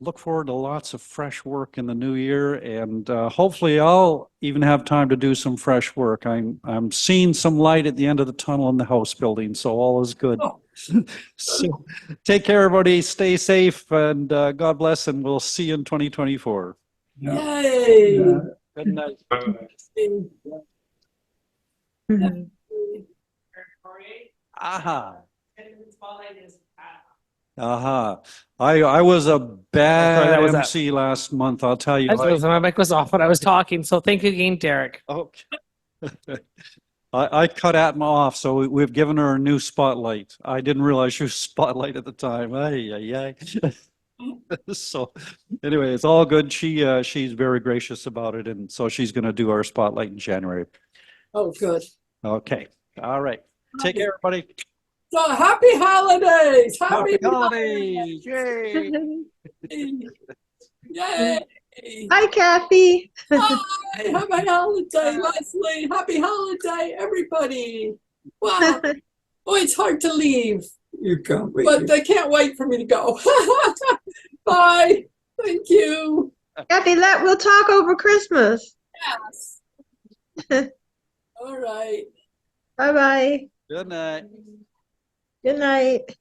look forward to lots of fresh work in the new year, and hopefully I'll even have time to do some fresh work. I'm seeing some light at the end of the tunnel in the house building, so all is good. So take care, everybody. Stay safe, and God bless, and we'll see you in 2024. Yay! Good night. Aha. Aha. I was a bad that was MC last month, I'll tell you. My mic was off when I was talking, so thank you again, Derek. Okay. I cut Atma off, so we've given her a new spotlight. I didn't realize she was spotlight at the time. So anyway, it's all good. She's very gracious about it, and so she's going to do our spotlight in January. Oh, good. Okay. All right. Take care, everybody. So happy holidays! Happy holidays! Yay! Yay! Hi, Kathy. Hi, happy holiday, Leslie. Happy holiday, everybody. Wow. Oh, it's hard to leave. You can't wait. But they can't wait for me to go. Bye. Thank you. Kathy, we'll talk over Christmas. Yes. All right. Bye-bye. Good night. Good night.